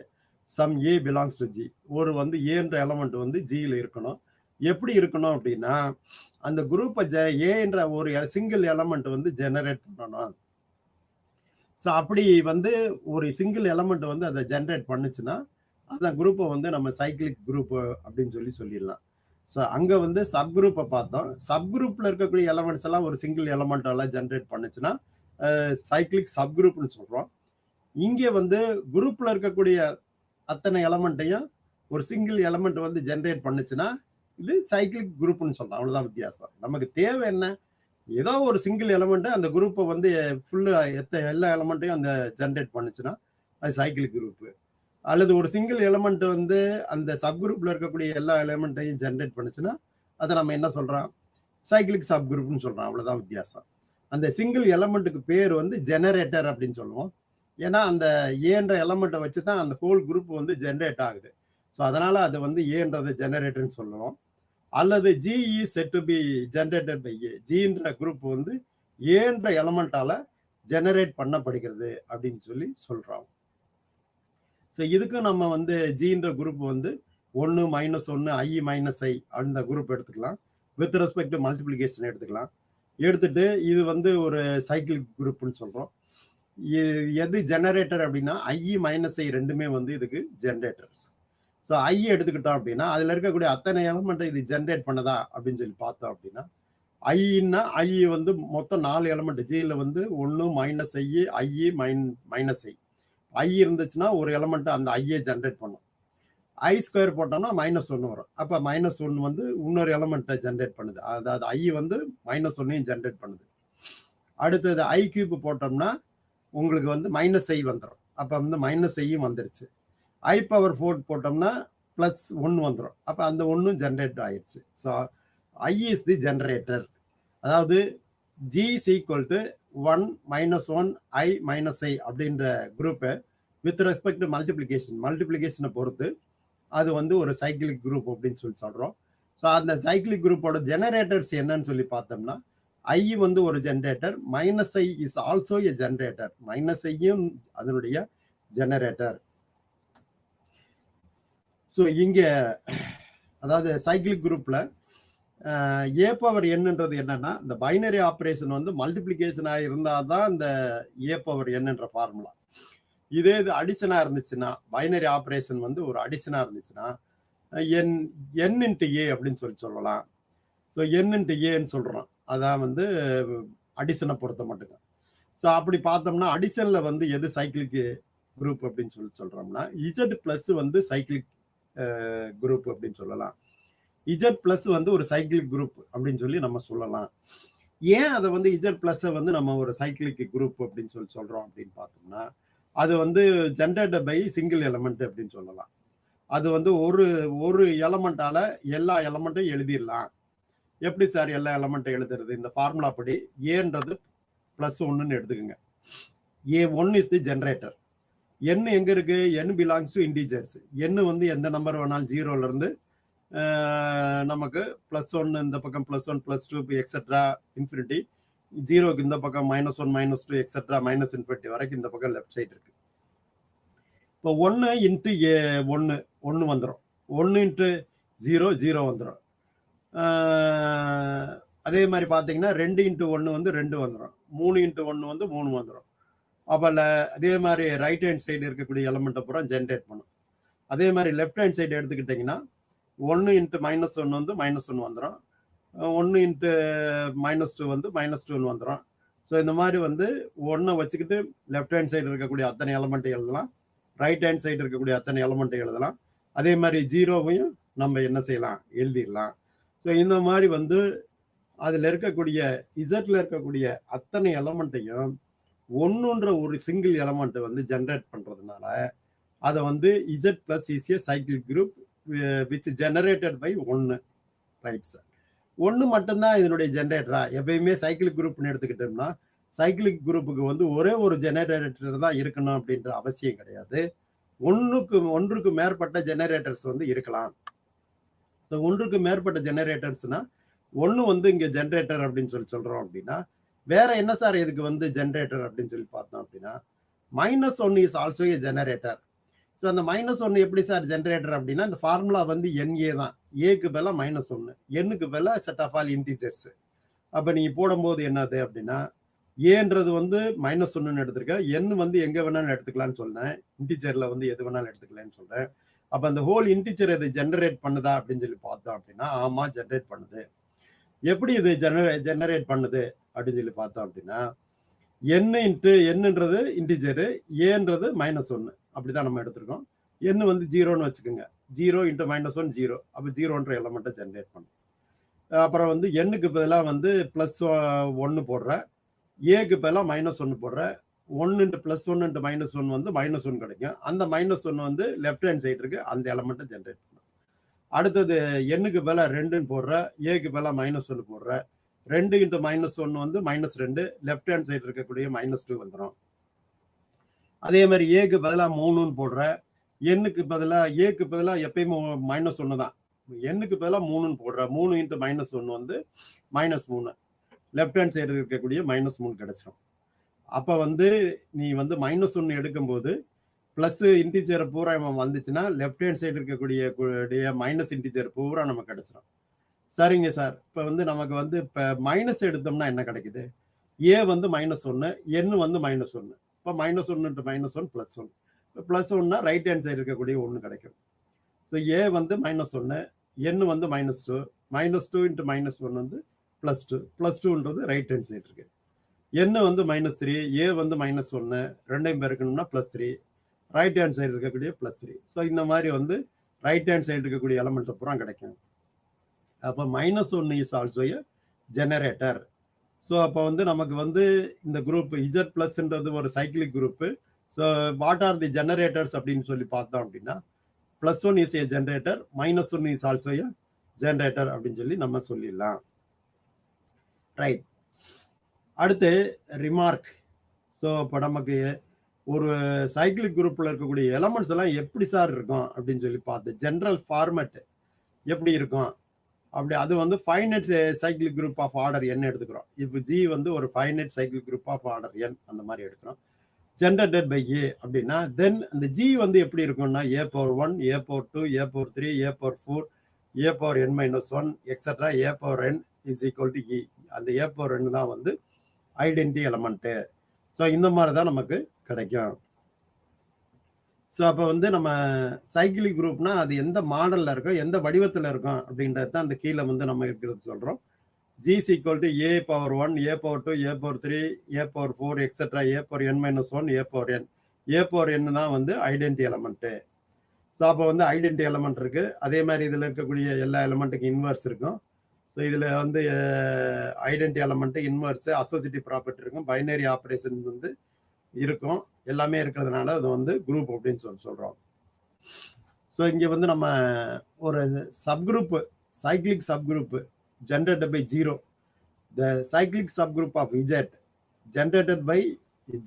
some a belongs to G, ஒரு வந்து ஏன்ற எலமெண்ட் வந்து ஜியில் இருக்கணும். எப்படி இருக்கணும் அப்படின்னா, அந்த குரூப்பை ஏன்ற ஒரு சிங்கிள் எலமெண்ட் வந்து ஜெனரேட் பண்ணணும். ஸோ அப்படி வந்து ஒரு சிங்கிள் எலமெண்ட் வந்து அதை ஜென்ரேட் பண்ணுச்சுன்னா அந்த குரூப்பை வந்து நம்ம சைக்கிளிக் குரூப் அப்படின்னு சொல்லிடலாம். ஸோ அங்கே வந்து சப் குரூப்பை பார்த்தோம். சப் குரூப்ல இருக்கக்கூடிய எலமெண்ட்ஸ் எல்லாம் ஒரு சிங்கிள் எலமெண்டால ஜென்ரேட் பண்ணுச்சுன்னா சைக்கிளிக் சப் குரூப்னு சொல்றோம். இங்கே வந்து குரூப்ல இருக்கக்கூடிய அத்தனை எலமெண்ட்டையும் ஒரு சிங்கிள் எலமெண்ட் வந்து ஜென்ரேட் பண்ணுச்சுன்னா இது சைக்கிளிக் குரூப்னு சொல்றோம். அவ்வளவுதான் வித்தியாசம். நமக்கு தேவை என்ன, ஏதோ ஒரு சிங்கிள் எலமெண்ட் அந்த குரூப்பை வந்து ஃபுல்லா எல்லா எலமெண்ட்டையும் அந்த ஜென்ரேட் பண்ணுச்சுன்னா அது சைக்கிளிக் குரூப். அல்லது ஒரு சிங்கிள் எலமெண்ட் வந்து அந்த சப் குரூப்ல இருக்கக்கூடிய எல்லா எலமெண்ட்டையும் ஜென்ரேட் பண்ணுச்சுன்னா அதை நம்ம என்ன சொல்றோம், சைக்கிளிக் சப் குரூப்னு சொல்றோம். அவ்வளவுதான் வித்தியாசம். அந்த சிங்கிள் எலமெண்ட்டுக்கு பேர் வந்து ஜெனரேட்டர் அப்படின்னு சொல்லுவோம். ஏன்னா அந்த ஏன்ற எலமெண்ட்டை வச்சு தான் அந்த ஹோல் குரூப் வந்து ஜென்ரேட் ஆகுது. ஸோ அதனால அதை வந்து ஏன்றது ஜெனரேட்டர்னு சொல்லுவோம். அல்லது G is said to be generated by a, ஜின்ற குரூப் வந்து ஏன்ற எலமெண்டால ஜெனரேட் பண்ணப்படுகிறது அப்படின்னு சொல்றோம். ஸோ இதுக்கு நம்ம வந்து ஜின்ற குரூப் வந்து 1 -1 I -I அந்த குரூப் எடுத்துக்கலாம். வித் ரெஸ்பெக்ட் டு மல்டிப்ளிகேஷன் எடுத்துக்கலாம். எடுத்துட்டு இது வந்து ஒரு சைக்கிளிக் குரூப்னு சொல்றோம். எது ஜெனரேட்டர் அப்படின்னா I -I ரெண்டுமே வந்து இதுக்கு ஜெனரேட்டர்ஸ். ஸோ ஐ எடுத்துக்கிட்டோம் அப்படின்னா அதில் இருக்கக்கூடிய அத்தனை எலமெண்ட்டை இது ஜென்ரேட் பண்ணதா அப்படின்னு சொல்லி பார்த்தோம் அப்படின்னா, ஐன்னா ஐ வந்து மொத்தம் 4 எலமெண்ட். ஜியில் வந்து 1 -I -I ஐ இருந்துச்சுன்னா ஒரு எலமெண்ட் அந்த ஐயை ஜென்ரேட் பண்ணும். ஐ ஸ்கொயர் போட்டோம்னா -1 வரும். அப்போ -1 வந்து இன்னொரு எலமெண்ட்டை ஜென்ரேட் பண்ணுது. அதாவது ஐ வந்து -1 ஜென்ரேட் பண்ணுது. அடுத்தது ஐ கியூப் போட்டோம்னா உங்களுக்கு வந்து -I வந்துடும். அப்போ வந்து -I வந்துருச்சு. I பவர் 4 போட்டோம்னா +1 வந்துடும். அப்போ அந்த 1 ஜென்ரேட் ஆயிடுச்சு. So I is the generator. அதாவது G is equal to 1 -1 I -I அப்படின்ற குரூப்பை வித் ரெஸ்பெக்ட் டு மல்டிப்ளிகேஷனை பொறுத்து அது வந்து ஒரு சைக்கிளிக் குரூப் அப்படின்னு சொல்றோம். ஸோ அந்த சைக்கிளிக் குரூப்போட ஜெனரேட்டர்ஸ் என்னன்னு சொல்லி பார்த்தோம்னா, I வந்து ஒரு generator, -I is also a generator. -I அதனுடைய ஜெனரேட்டர். ஸோ இங்கே அதாவது சைக்கிளிக் குரூப்ல ஏ பவர் என்னன்றது என்னன்னா, இந்த பைனரி ஆப்ரேஷன் வந்து மல்டிப்ளிகேஷனா இருந்தால் தான் இந்த ஏ பவர் என்னன்ற ஃபார்முலா. இதே இது அடிஷனா இருந்துச்சுன்னா, பைனரி ஆப்ரேஷன் வந்து ஒரு அடிஷனா இருந்துச்சுன்னா என் என் இன்ட்டு ஏ அப்படின்னு சொல்லலாம். ஸோ என் இன்ட்டு ஏன்னு சொல்கிறோம். அதான் வந்து அடிஷனை பொறுத்த மட்டும். ஸோ அப்படி பார்த்தோம்னா அடிஷனில் வந்து எது சைக்கிளிக் குரூப் அப்படின்னு சொல்கிறோம்னா இஜட் ப்ளஸ் வந்து சைக்கிளிக் குரூப் அப்படின்னு சொல்லலாம். இஜட் ப்ளஸ் வந்து ஒரு சைக்கிளிக் குரூப் அப்படின்னு சொல்லி நம்ம சொல்லலாம். ஏன் அதை வந்து இஜட் ப்ளஸ்ஸை வந்து நம்ம ஒரு சைக்கிளிக் குரூப் அப்படின்னு சொல்கிறோம் அப்படின்னு பார்த்தோம்னா அது வந்து ஜென்ரேட்டட் பை சிங்கிள் எலமெண்ட் அப்படின்னு சொல்லலாம். அது வந்து ஒரு எலமெண்டால எல்லா எலமெண்ட்டும் எழுதிடலாம். எப்படி சார் எல்லா எலமெண்ட்டும் எழுதுறது? இந்த ஃபார்முலா படி ஏன்றது +1ன்னு எடுத்துக்கோங்க. A1 is the generator. n எங்க இருக்கு? n belongs to integers. n வந்து எந்த நம்பர் வேணாலும் 0ல இருந்து நமக்கு +1 இந்த பக்கம் +1 +2 எக்ஸெட்ரா இன்ஃபினிட்டி, 0க்கு இந்த பக்கம் -1 -2 எக்ஸெட்ரா -infinity வரைக்கும் இந்த பக்கம் லெஃப்ட் சைடு இருக்கு. இப்போ 1 இன்ட்டு ஒன்று வந்துடும். 1 இன்ட்டு 0 0 வந்துடும். அதே மாதிரி பார்த்தீங்கன்னா 2 இன்ட்டு 1 வந்து 2 வந்துடும். 3 இன்ட்டு 1 வந்து 3 வந்துடும். அப்போ அதே மாதிரி ரைட் ஹேண்ட் சைடு இருக்கக்கூடிய எலமெண்ட்டை பூரா ஜென்ரேட் பண்ணும். அதே மாதிரி லெஃப்ட் ஹேண்ட் சைடு எடுத்துக்கிட்டிங்கன்னா 1 இன்ட்டு -1 வந்து -1 வந்துடும். 1 இன்ட்டு -2 வந்து -2 வந்துடும். ஸோ இந்த மாதிரி வந்து 1 வச்சுக்கிட்டு லெஃப்ட் ஹேண்ட் சைடு இருக்கக்கூடிய அத்தனை எலமெண்ட்டை எழுதலாம், ரைட் ஹேண்ட் சைடு இருக்கக்கூடிய அத்தனை எலமெண்ட்டை எழுதலாம். அதே மாதிரி 0வையும் நம்ம என்ன செய்யலாம்? எழுதிடலாம். ஸோ இந்த மாதிரி வந்து அதில் இருக்கக்கூடிய இசட்ல இருக்கக்கூடிய அத்தனை எலமெண்ட்டையும் ஒன்றுன்ற ஒரு சிங்கிள் எலமெண்ட் வந்து ஜென்ரேட் பண்ணுறதுனால அதை வந்து Z plus is a cycle group which generated by 1. Right sir. 1 மட்டும்தான் இதனுடைய ஜென்ரேட்டரா? எப்பயுமே சைக்கிளிக் குரூப்னு எடுத்துக்கிட்டோம்னா சைக்கிளிக் குரூப்புக்கு வந்து ஒரே ஒரு ஜெனரேட்டர் தான் இருக்கணும் அப்படின்ற அவசியம் கிடையாது. ஒன்றுக்கு மேற்பட்ட ஜெனரேட்டர்ஸ் வந்து இருக்கலாம். ஸோ ஒன்றுக்கு மேற்பட்ட ஜெனரேட்டர்ஸ்னா 1 வந்து இங்கே ஜென்ரேட்டர் அப்படின்னு சொல்கிறோம் அப்படின்னா வேற என்ன சார் இதுக்கு வந்து ஜென்ரேட்டர் அப்படின்னு சொல்லி பார்த்தோம் அப்படின்னா -1 is also A generator. So அந்த -1 எப்படி சார் ஜென்ரேட்டர் அப்படின்னா இந்த ஃபார்முலா வந்து NA தான். ஏக்கு பதிலாக -1, எண்ணுக்கு பதிலாக செட் ஆஃப் ஆல் இன்டிஜர்ஸ். அப்போ நீங்கள் போடும்போது என்னது அப்படின்னா ஏன்றது வந்து -1ன்னு எடுத்துருக்க, எண் வந்து எங்கே வேணாலும் எடுத்துக்கலான்னு சொன்னேன், இன்டிஜரில் வந்து எது வேணாலும் எடுத்துக்கலான்னு சொல்கிறேன். அப்போ அந்த ஹோல் இன்டிஜர் இது ஜெனரேட் பண்ணுதா அப்படின்னு சொல்லி பார்த்தோம் அப்படின்னா ஆமாம் ஜென்ரேட் பண்ணுது. எப்படி இது ஜெனரேட் பண்ணுது அப்படின்னு சொல்லி பார்த்தோம் அப்படின்னா என்னன்றது இன்டிஜரு, ஏன்றது -1 அப்படிதான் நம்ம எடுத்திருக்கோம். n வந்து 0ன்னு வச்சுக்கோங்க. 0 × -1 0. அப்போ 0ன்ற எலமெண்ட்டை ஜென்ரேட் பண்ணும். அப்புறம் வந்து எண்ணுக்கு பதிலாக வந்து +1 போடுற, ஏக்கு பதிலாக -1 போடுற, 1 × +1 × -1 வந்து -1 கிடைக்கும். அந்த -1 வந்து லெஃப்ட் ஹேண்ட் சைடு இருக்கு, அந்த எலமெண்ட்டை ஜென்ரேட் பண்ணும். அடுத்தது எண்ணுக்கு பதிலாக 2ன்னு போடுற, ஏக்கு பதிலாக -1 போடுற, 2 × -1 வந்து -2, லெஃப்ட் ஹேண்ட் சைடு இருக்கக்கூடிய -2 வந்துடும். அதே மாதிரி ஏக்கு பதிலாக 3ன்னு போடுற, எண்ணுக்கு பதிலாக ஏக்கு பதிலாக எப்பயுமே -1 தான், எண்ணுக்கு பதிலாக 3ன்னு போடுற, 3 × -1 வந்து -3, லெஃப்ட் ஹேண்ட் சைடு இருக்கக்கூடிய -3 கிடைச்சிடும். அப்போ வந்து நீ வந்து -1 எடுக்கும்போது ப்ளஸ் இன்டிஜர் பூரா வந்துச்சுன்னா லெஃப்ட் ஹேண்ட் சைடு இருக்கக்கூடிய மைனஸ் இன்டிஜர் பூரா நமக்கு கிடைச்சிடும். சரிங்க சார். இப்போ வந்து நமக்கு வந்து இப்போ மைனஸ் எடுத்தோம்னா என்ன கிடைக்குது? ஏ வந்து -1, என் வந்து -1. இப்போ -1 × -1 +1. இப்போ +1னா ரைட் ஹேண்ட் சைடு இருக்கக்கூடிய 1 கிடைக்கும். ஸோ ஏ வந்து -1, என் வந்து -2, -2 × -1 வந்து +2, +2ன்றது ரைட் ஹேண்ட் சைடு இருக்கு. என் வந்து -3, ஏ வந்து -1, ரெண்டையும் பெருக்கணும்னா +3, ரைட் ஹேண்ட் சைடு இருக்கக்கூடிய +3. ஸோ இந்த மாதிரி வந்து ரைட் ஹேண்ட் சைடு இருக்கக்கூடிய எலமெண்ட்ஸ் பூரா கிடைக்கும். அப்போ -1 is also a generator. So அப்போ வந்து நமக்கு வந்து இந்த குரூப் இஜட் ப்ளஸ்ன்றது ஒரு cyclic group. So what are the generators அப்படின்னு சொல்லி பார்த்தோம் அப்படின்னா +1 is a generator, -1 is also a generator அப்படின்னு சொல்லி நம்ம சொல்லிடலாம். ரைட். அடுத்து ரிமார்க். ஸோ இப்போ நமக்கு ஒரு சைக்கிளிக் குரூப்பில் இருக்கக்கூடிய எலமெண்ட்ஸ் எல்லாம் எப்படி சார் இருக்கும் அப்படின்னு சொல்லி பார்த்து ஜென்ரல் ஃபார்மேட் எப்படி இருக்கும் அப்படி அது வந்து finite cyclic group of order n எடுத்துக்கிறோம். இப்போ ஜி வந்து ஒரு finite cyclic group of order n அந்த மாதிரி எடுக்கிறோம். ஜெனரேட்டட் பை ஏ அப்படின்னா தென் அந்த ஜி வந்து எப்படி இருக்கும்னா A⁴1, A⁴2, A⁴3, A⁴4, A⁴n-1 etcetera A⁴n is equal to e. அந்த A⁴n தான் வந்து ஐடென்டி எலமெண்ட்டு. ஸோ இந்த மாதிரி தான் நமக்கு கிடைக்கும். ஸோ அப்போ வந்து நம்ம சைக்கிளிக் குரூப்னா அது எந்த மாடலில் இருக்கும், எந்த வடிவத்தில் இருக்கும் அப்படின்றது தான் அந்த கீழே வந்து நம்ம இருக்கிறது சொல்கிறோம். G is equal to a power 1, a power 2, a power 3, a power 4, etc. a power n minus 1, a power n. a power n தான் வந்து ஐடென்டி எலமெண்ட்டு. ஸோ அப்போ வந்து ஐடென்டி எலமெண்ட் இருக்குது. அதே மாதிரி இதில் இருக்கக்கூடிய எல்லா எலமெண்ட்டுக்கு இன்வர்ஸ் இருக்கும். ஸோ இதில் வந்து identity element, inverse, associative property இருக்கும், பைனரி ஆப்ரேஷன் வந்து இருக்கும். எல்லாமே இருக்கிறதுனால அது வந்து குரூப் அப்படின்னு சொல்கிறோம். ஸோ இங்கே வந்து நம்ம ஒரு சப்குரூப்பு, cyclic சப்குரூப்பு generated by 0. The cyclic subgroup of Z generated by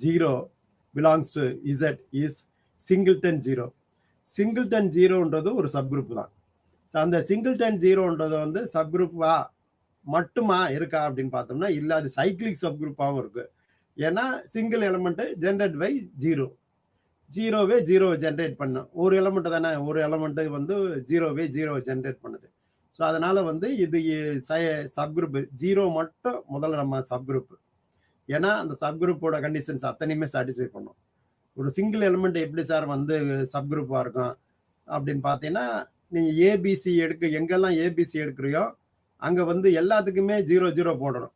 0 belongs to Z is singleton 0. Singleton 0ன்றது ஒரு சப்குரூப் தான். ஸோ அந்த சிங்கிள்டன் 0ன்றது வந்து சப்குரூப்பா மட்டுமா இருக்கா அப்படின்னு பார்த்தோம்னா இல்லை, அது சைக்கிளிக் சப்குரூப்பாகவும் இருக்கு. ஏன்னா சிங்கிள் எலமெண்ட் ஜென்ரேட் பை 0. 0வே 0 ஜென்ரேட் பண்ணும். ஒரு எலமெண்ட் தானே, ஒரு எலமெண்ட் வந்து 0வே 0 ஜென்ரேட் பண்ணுது. ஸோ அதனால வந்து இது சப்குரூப் 0 மட்டும் முதல்ல நம்ம சப்குரூப். ஏன்னா அந்த சப்குரூப்போட கண்டிஷன்ஸ் அத்தனையுமே சாட்டிஸ்ஃபை பண்ணும். ஒரு சிங்கிள் எலிமெண்ட் எப்படி சார் வந்து சப்குரூப்பாக இருக்கும் அப்படின்னு பார்த்தீங்கன்னா, நீங்கள் ஏபிசி எங்கெல்லாம் ஏபிசி எடுக்கிறியோ அங்கே வந்து எல்லாத்துக்குமே 0 0 போடணும்.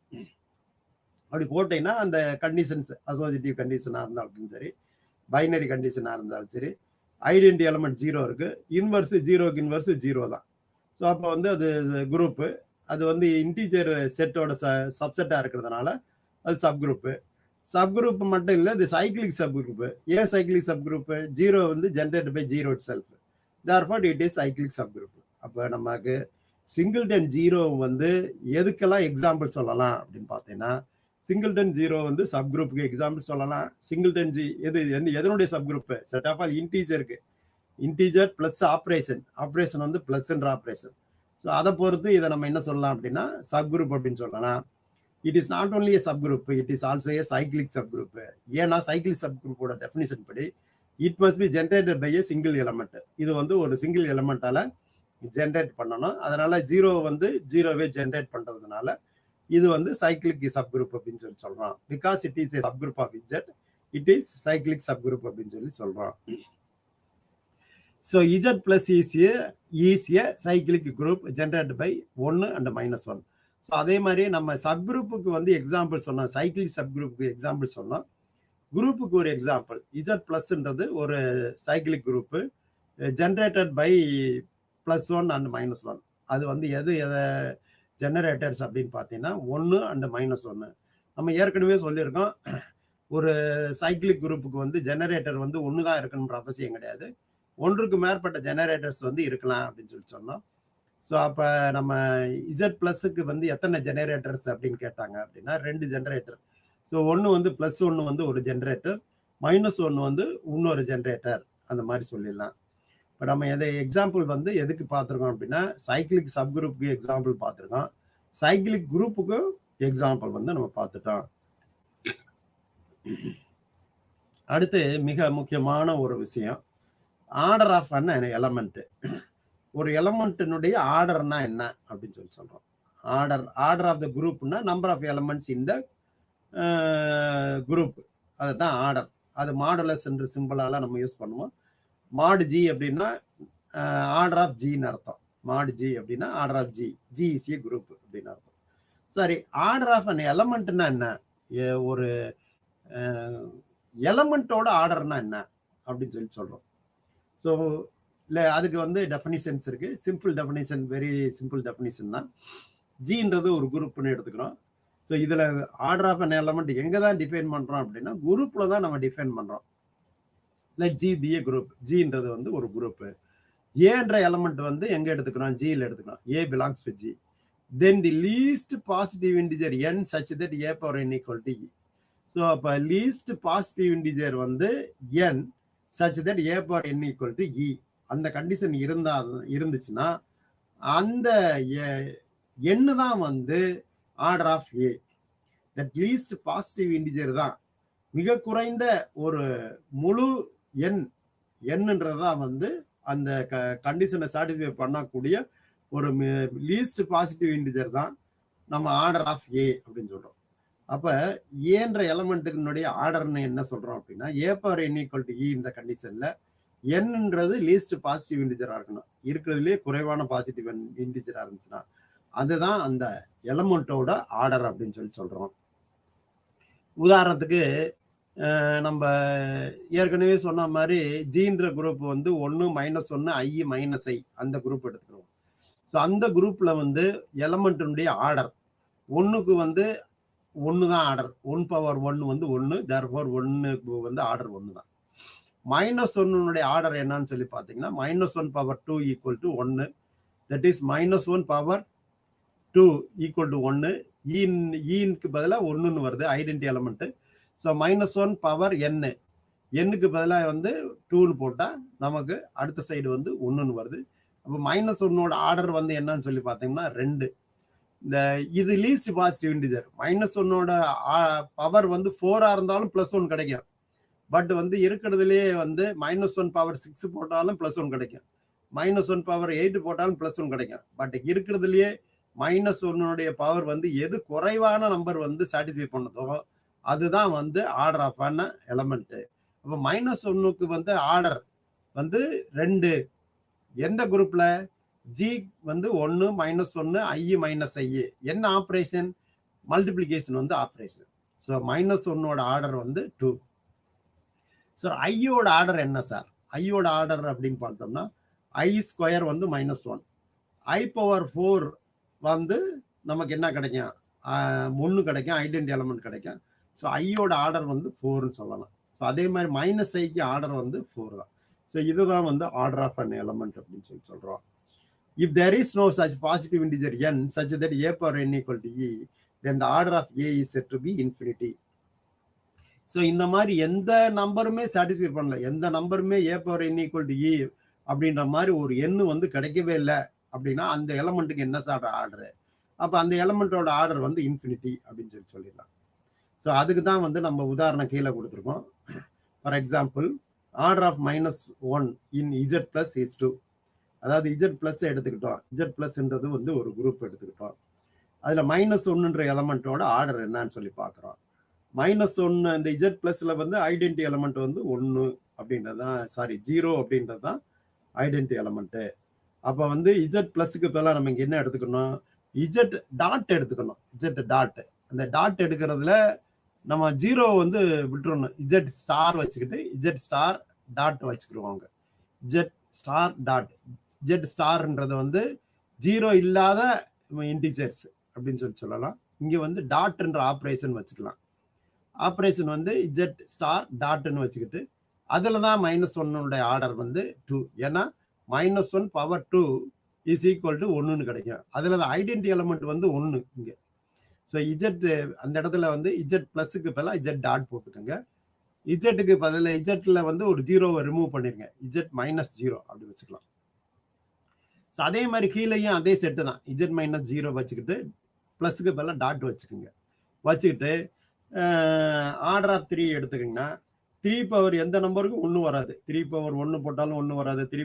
அப்படி போட்டீங்கன்னா அந்த கண்டிஷன்ஸ் அசோசியேட்டிவ் கண்டிஷனாக இருந்தாலும் சரி, பைனரி கண்டிஷனாக இருந்தாலும் சரி, ஐடென்டி எலிமெண்ட் 0 இருக்குது, இன்வர்ஸு 0க்கு இன்வர்ஸு 0 தான். ஸோ அப்போ வந்து அது குரூப்பு, அது வந்து இன்டீஜர் செட்டோட சப்செட்டாக இருக்கிறதுனால அது சப்குரூப்பு. சப்குரூப் மட்டும் இல்லை, இது சைக்கிளிக் சப்குரூப்பு. ஏன் சைக்கிளிக் சப்குரூப்பு? 0 வந்து generate by 0 itself, therefore it is cyclic subgroup. அப்போ நமக்கு சிங்கிள்டன் 0 வந்து எதுக்கெல்லாம் எக்ஸாம்பிள் சொல்லலாம் அப்படின்னு பார்த்தீங்கன்னா, சிங்கிள்டன் 0 வந்து சப்குரூப்புக்கு எக்ஸாம்பிள் சொல்லலாம். சிங்கிள்டன் எதனுடைய சப்குரூப்பு? செட் ஆஃப் ஆல் இன்டீஜருக்கு, இன்டீஜர் பிளஸ் ஆப்ரேஷன் வந்து பிளஸ்ன்ற ஆப்ரேஷன். ஸோ அதை பொறுத்து இதை நம்ம என்ன சொல்லலாம் அப்படின்னா சப்குரூப் அப்படின்னு சொல்லலாம். It is not only a subgroup, it is also a cyclic subgroup. ஏன்னா சைக்கிளிக் சப்குரூப்போட டெஃபினிஷன் படி it must be generated by a single element. இது வந்து ஒரு சிங்கிள் எலமெண்டால ஜென்ரேட் பண்ணணும். அதனால 0 வந்து 0வே ஜென்ரேட் பண்றதுனால இது வந்து சைக்கிளிக் சப்குரூப் அப்படின்னு சொல்லி சொல்றோம். Because it is a subgroup of Z, it is cyclic subgroup அப்படின்னு சொல்லி சொல்றோம். So Z plus is a cyclic group generated by 1 and -1. So அதே மாதிரி நம்ம சப்குரூப்புக்கு வந்து எக்ஸாம்பிள் சொன்னோம், சைக்கிளிக் சப்குரூப்புக்கு எக்ஸாம்பிள் சொன்னோம். குரூப்புக்கு ஒரு எக்ஸாம்பிள் இசட் பிளஸ்ன்றது ஒரு cyclic group generated by +1 and -1. அது வந்து எதை ஜெனரேட்டர்ஸ் அப்படின்னு பார்த்தீங்கன்னா 1 and -1. நம்ம ஏற்கனவே சொல்லியிருக்கோம், ஒரு சைக்கிளிக் குரூப்புக்கு வந்து ஜெனரேட்டர் வந்து 1 தான் இருக்கணுன்ற அவசியம் கிடையாது, ஒன்றுக்கு மேற்பட்ட ஜெனரேட்டர்ஸ் வந்து இருக்கலாம் அப்படின்னு சொல்லி சொன்னோம். ஸோ அப்போ நம்ம இசட் பிளஸுக்கு வந்து எத்தனை ஜெனரேட்டர்ஸ் அப்படின்னு கேட்டாங்க அப்படின்னா 2 ஜெனரேட்டர். ஸோ ஒன்று வந்து +1 வந்து ஒரு ஜெனரேட்டர், -1 வந்து இன்னொரு ஜெனரேட்டர், அந்த மாதிரி சொல்லிடலாம். இப்போ நம்ம எக்ஸாம்பிள் வந்து எதுக்கு பார்த்துருக்கோம் அப்படின்னா சைக்கிளிக் சப்குரூப்புக்கு எக்ஸாம்பிள் பார்த்துருக்கோம், சைக்கிளிக் குரூப்புக்கும் எக்ஸாம்பிள் வந்து நம்ம பார்த்துட்டோம். அடுத்து மிக முக்கியமான ஒரு விஷயம், ஆர்டர் ஆஃப் அன் எலமெண்ட். ஒரு எலமெண்ட்டினுடைய ஆர்டர்னா என்ன அப்படின்னு சொல்லி சொல்றோம். ஆர்டர் ஆஃப் த குரூப்னா நம்பர் ஆஃப் எலமெண்ட்ஸ் இந்த குரூப், அதுதான் ஆர்டர். அது மாடுலஸ் என்ற சிம்பிளால நம்ம யூஸ் பண்ணுவோம். மாடு ஜி அப்படின்னா ஆர்டர் ஆஃப் ஜின்னு அர்த்தம். மாடு ஜி அப்படின்னா order of G, G is a group அப்படின்னு அர்த்தம். சரி, ஆர்டர் ஆஃப் அன் எலமெண்ட்னா என்ன? ஒரு எலமெண்ட்டோட ஆர்டர்னா என்ன அப்படின்னு சொல்லி சொல்றோம். ஸோ இல்லை, அதுக்கு வந்து டெஃபினிஷன்ஸ் இருக்கு. Simple definition, very simple definition தான். ஜின்றது ஒரு குரூப்னு எடுத்துக்கிறோம். ஸோ இதில் ஆர்டர் ஆஃப் அன் எலமெண்ட் எங்கே தான் டிஃபைன் பண்ணுறோம் அப்படின்னா குரூப்பில் தான் நம்ம டிஃபைன் பண்ணுறோம். Like G be a group, ஜின்றது வந்து ஒரு குரூப்பு. ஏன்ற எலமெண்ட் வந்து எங்கே எடுத்துக்கிறோம்? ஜியில் எடுத்துக்கிறோம். A belongs to G. Then the least positive integer n such that a power n equal to e. So அப்போ லீஸ்ட் பாசிட்டிவ் இன்டிஜர் வந்து n such that a power n equal to e. அந்த கண்டிஷன் இருந்துச்சுன்னா அந்த எண்ணு தான் வந்து order of a. That least positive integer தான் மிக குறைந்த ஒரு முழு எண்ணுன்றதான் வந்து அந்த கண்டிஷனை சாட்டிஸ்ஃபை பண்ணக்கூடிய ஒரு லீஸ்ட் பாசிட்டிவ் இன்டிஜர் தான் நம்ம ஆர்டர் ஆஃப் ஏ அப்படின்னு சொல்றோம். அப்ப ஏன்ற எலமெண்ட்டுனுடைய ஆர்டர்னு என்ன சொல்றோம் அப்படின்னா ஏ பவர் n ஈக்குவல் டு இ இந்த கண்டிஷன்ல என்னன்றது லீஸ்ட் பாசிட்டிவ் இன்டிஜரா இருக்கணும். இருக்கிறதுலே குறைவான பாசிட்டிவ் இன்டிஜரா இருந்துச்சுன்னா அதுதான் அந்த எலமெண்டோட ஆர்டர் அப்படின்னு சொல்லி சொல்றோம். உதாரணத்துக்கு நம்ம ஏற்கனவே சொன்ன மாதிரி ஜீன்ற குரூப் வந்து 1 -1 I -I அந்த குரூப் எடுத்துக்கிறோம். ஸோ அந்த குரூப்ல வந்து எலமெண்ட்டுடைய ஆர்டர் 1க்கு வந்து 1 தான் ஆர்டர். 1 வந்து 1, therefore 1க்கு வந்து ஆர்டர் 1 தான். -1 ஆர்டர் என்னன்னு சொல்லி பார்த்தீங்கன்னா -1/2 = 1, தட் இஸ் -1/2 = 1. ஈனுக்கு பதிலாக 1ன்னு வருது ஐடென்டி எலமெண்ட். ஸோ -1/n எண்ணுக்கு பதிலாக வந்து 2ன்னு போட்டால் நமக்கு அடுத்த சைடு வந்து 1ன்னு வருது. அப்போ -1 ஆர்டர் வந்து என்னன்னு சொல்லி பார்த்தீங்கன்னா 2. இது லீஸ்ட் பாசிட்டிவ் இன்டிஜர். -1 பவர் வந்து 4 இருந்தாலும் +1 கிடைக்கும். பட் வந்து இருக்கிறதுலேயே வந்து -1/6 போட்டாலும் +1 கிடைக்கும். -1/8 போட்டாலும் +1 கிடைக்கும். பட் இருக்கிறதுலேயே -1 பவர் வந்து எது குறைவான நம்பர் வந்து சாட்டிஸ்ஃபை பண்ணுதோ அதுதான் வந்து ஆர்டர் ஆஃப் ஆன எலமெண்ட். அப்போ -1க்கு வந்து ஆர்டர் வந்து 2. எந்த குரூப்ல? ஜி வந்து 1 -1 I -I. என்ன ஆப்ரேஷன்? மல்டிப்ளிகேஷன் வந்து ஆப்ரேஷன். ஸோ -1 ஆர்டர் வந்து 2. சார் ஐயோட ஆர்டர் என்ன சார்? ஐயோட ஆர்டர் அப்படின்னு பார்த்தோம்னா I² வந்து -1. I⁴ வந்து நமக்கு என்ன கிடைக்கும்? 1 கிடைக்கும், ஐடென்டி எலமெண்ட் கிடைக்கும். ஸோ ஐயோட ஆர்டர் வந்து 4ன்னு சொல்லலாம். ஸோ அதே மாதிரி -I ஆர்டர் வந்து 4 தான். ஸோ இதுதான் வந்து ஆர்டர் ஆஃப் அன் எலமெண்ட் அப்படின்னு சொல்லி சொல்றோம். If there is no such positive integer n such that a/n = e, then the order of a is said to be infinity. So இந்த மாதிரி எந்த நம்பருமே சாட்டிஸ்ஃபை பண்ணல, எந்த நம்பருமே a/n = e அப்படின்ற மாதிரி ஒரு எண்ணு வந்து கிடைக்கவே இல்லை அப்படின்னா அந்த எலமெண்ட்டுக்கு என்ன சார் ஆர்டரு? அப்போ அந்த எலமெண்ட்டோட ஆர்டர் வந்து இன்ஃபினிட்டி அப்படின்னு சொல்லி சொல்லிடலாம். ஸோ அதுக்கு தான் வந்து நம்ம உதாரணம் கீழே கொடுத்துருக்கோம். For example, order of -1 in z+ is 2. அதாவது z+ எடுத்துக்கிட்டோம். z+ன்றது வந்து ஒரு குரூப் எடுத்துக்கிட்டோம். அதில் -1 எலமெண்ட்டோட ஆர்டர் என்னன்னு சொல்லி பார்க்குறோம். -1 இந்த z+ல வந்து ஐடென்டி எலமெண்ட் வந்து 1 அப்படின்றது தான், 0 அப்படின்றது தான் ஐடென்டி எலமெண்ட்டு. அப்போ வந்து z+க்கு பதிலாக நம்ம இங்கே என்ன எடுத்துக்கணும்? z எடுத்துக்கணும். z. அந்த டாட் எடுக்கிறதுல நம்ம 0 வந்து விட்டுறணும். z* வச்சுக்கிட்டு z*. வச்சுக்கிடுவாங்க. z*. வந்து 0 இல்லாத இன்டிஜர்ஸ் அப்படின்னு சொல்லலாம். இங்க வந்து டாட்ன்ற ஆப்ரேஷன் வச்சுக்கலாம். ஆப்ரேஷன் வந்து z*. வச்சுக்கிட்டு அதுல தான் -1 ஆர்டர் வந்து 2. ஏன்னா -1/2 இஸ் ஈக்குவல் டு 1ன்னு கிடைக்கும். அதுல ஐடென்டி எலமெண்ட் வந்து 1 இங்க. ஸோ அந்த இடத்துல வந்து z+க்கு பதிலாக z. போட்டுக்கோங்க. z-க்கு பதிலாக z-ல வந்து ஒரு 0வை ரிமூவ் பண்ணிருங்க. z-0 அப்படி வச்சுக்கலாம். ஸோ அதே மாதிரி கீழேயும் அதே செட்டு தான். z-0 வச்சுக்கிட்டு +க்கு பதிலாக டாட் வச்சுக்கோங்க. வச்சுக்கிட்டு ஆர்டர் ஆஃப் 3 எடுத்துக்கிங்கன்னா 3 எந்த நம்பருக்கும் 1 வராது. 3 போட்டாலும் 1 வராது. 3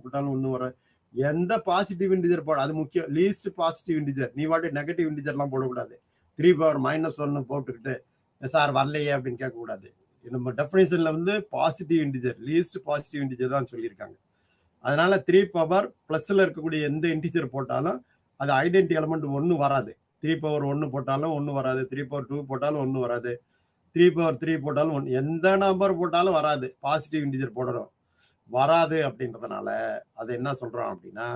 போட்டாலும் 1 வராது. எந்த பாசிட்டிவ் இன்டிஜர் போட, அது முக்கியம். Least positive integer. நீ வாட்டி நெகட்டிவ் இன்டிஜர்லாம் போடக்கூடாது. 3 போட்டுக்கிட்டு சார் வரலையே அப்படின்னு கேட்கக்கூடாது. நம்ம டெஃபினேஷன்ல வந்து positive integer, least positive integer தான் சொல்லியிருக்காங்க. அதனால 3 இருக்கக்கூடிய எந்த இன்டிஜர் போட்டாலும் அது ஐடென்டி எலமெண்ட் 1 வராது. 3 போட்டாலும் 1 வராது. 3 போட்டாலும் 1 வராது. 3 போட்டாலும் 1, எந்த நம்பர் போட்டாலும் வராது. பாசிட்டிவ் இன்டிஜர் போடணும் வராது. அப்படின்றதுனால அது என்ன சொல்றோம் அப்படின்னா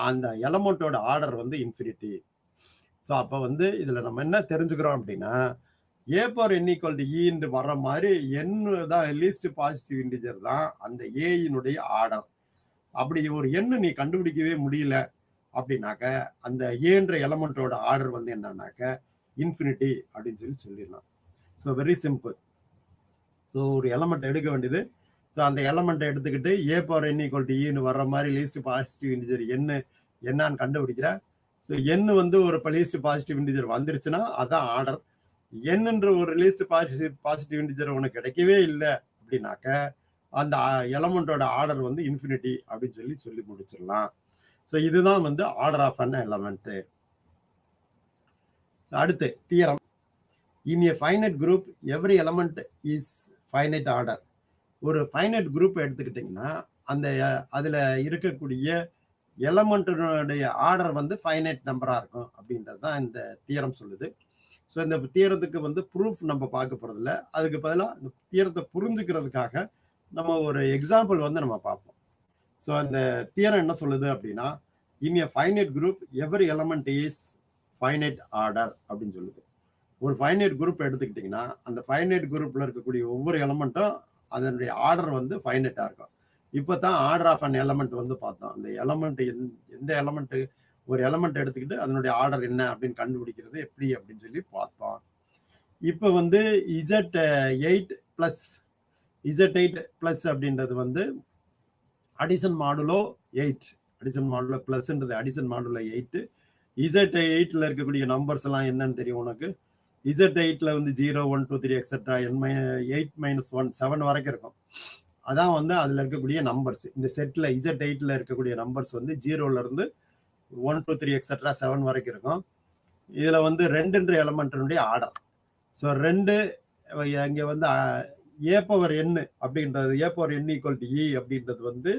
அந்த எலமெண்டோட ஆர்டர் வந்து இன்ஃபினிட்டி. ஸோ அப்போ வந்து இதுல நம்ம என்ன தெரிஞ்சுக்கிறோம் அப்படின்னா a/n = e என்று வர்ற மாதிரி n தான் லீஸ்ட் பாசிட்டிவ் இன்டிஜர் தான் அந்த a-யினுடைய ஆர்டர். அப்படி ஒரு எண்ணு நீ கண்டுபிடிக்கவே முடியல அப்படின்னாக்க அந்த ஏன்ற எலமெண்டோட ஆர்டர் வந்து என்னன்னாக்க இன்ஃபினிட்டி அப்படின்னு சொல்லிடலாம். So very simple. ஸோ ஒரு எலமெண்ட் எடுக்க வேண்டியது. ஸோ அந்த எலமெண்ட்டை எடுத்துக்கிட்டு a/n = e வர்ற மாதிரி லீஸ்ட் பாசிட்டிவ் இன்டிஜர் என்னன்னு கண்டுபிடிக்கிறேன். ஸோ n வந்து ஒரு லீஸ்ட் பாசிட்டிவ் இன்டிஜர் வந்துருச்சுன்னா அதான் ஆர்டர். என்னன்ற ஒரு லீஸ்ட் பாசிட்டிவ் இன்டிஜர் உனக்கு கிடைக்கவே இல்லை அப்படின்னாக்க அந்த எலமெண்டோட ஆர்டர் வந்து இன்ஃபினிட்டி அப்படின்னு சொல்லி முடிச்சிடலாம். ஸோ இதுதான் வந்து ஆர்டர் ஆஃப் அன் எலமெண்ட். அடுத்து theorem. In A finite group every element is finite order. ஒரு ஃபைனைட் குரூப் எடுத்துக்கிட்டிங்கன்னா அந்த அதில் இருக்கக்கூடிய எலமெண்ட்டுடைய ஆர்டர் வந்து ஃபைனைட் நம்பராக இருக்கும் அப்படின்றது தான் இந்த தியரம் சொல்லுது. ஸோ இந்த தியரத்துக்கு வந்து ப்ரூஃப் நம்ம பார்க்க போகிறதில்ல. அதுக்கு பதிலாக இந்த தியரத்தை புரிஞ்சுக்கிறதுக்காக நம்ம ஒரு எக்ஸாம்பிள் வந்து நம்ம பார்ப்போம். ஸோ அந்த தியரம் என்ன சொல்லுது அப்படின்னா, in a finite group every element is finite order அப்படின்னு சொல்லுது. ஒரு ஃபைனைட் குரூப் எடுத்துக்கிட்டிங்கன்னா அந்த ஃபைனைட் குரூப்பில் இருக்கக்கூடிய ஒவ்வொரு எலமெண்ட்டும் அதனுடைய ஆர்டர் வந்து ஃபைனைட்டாக இருக்கும். இப்போ தான் ஆர்டர் ஆஃப் அன் எலமெண்ட் வந்து பார்த்தோம். அந்த எலமெண்ட் எந்த எலமெண்ட்டு ஒரு எலமெண்ட் எடுத்துக்கிட்டு அதனுடைய ஆர்டர் என்ன அப்படின்னு கண்டுபிடிக்கிறது எப்படி அப்படின்னு சொல்லி பார்த்தோம். இப்போ வந்து Z8 ப்ளஸ் அப்படின்றது வந்து அடிஷன் மாடுலோ 8, அடிஷன் மாடுலோ ப்ளஸ்ன்றது அடிஷன் மாடுலோ 8. Z8ல இருக்கக்கூடிய நம்பர்ஸ் எல்லாம் என்னன்னு தெரியும் உனக்கு. Z8ல வந்து 0, 1, 2, 3 எக்ஸெட்ரா 8 - 1 7 வரைக்கும் இருக்கும். அதான் வந்து அதில் இருக்கக்கூடிய நம்பர்ஸ். இந்த செட்டில் Z8ல இருக்கக்கூடிய நம்பர்ஸ் வந்து 0ல இருந்து 1, 2, 3 எக்ஸெட்ரா 7 வரைக்கும் இருக்கும். இதில் வந்து 2 எலமெண்ட்டினுடைய ஆர்டர். ஸோ 2 இங்கே வந்து A⁴n அப்படின்றது A⁴n = E அப்படின்றது வந்து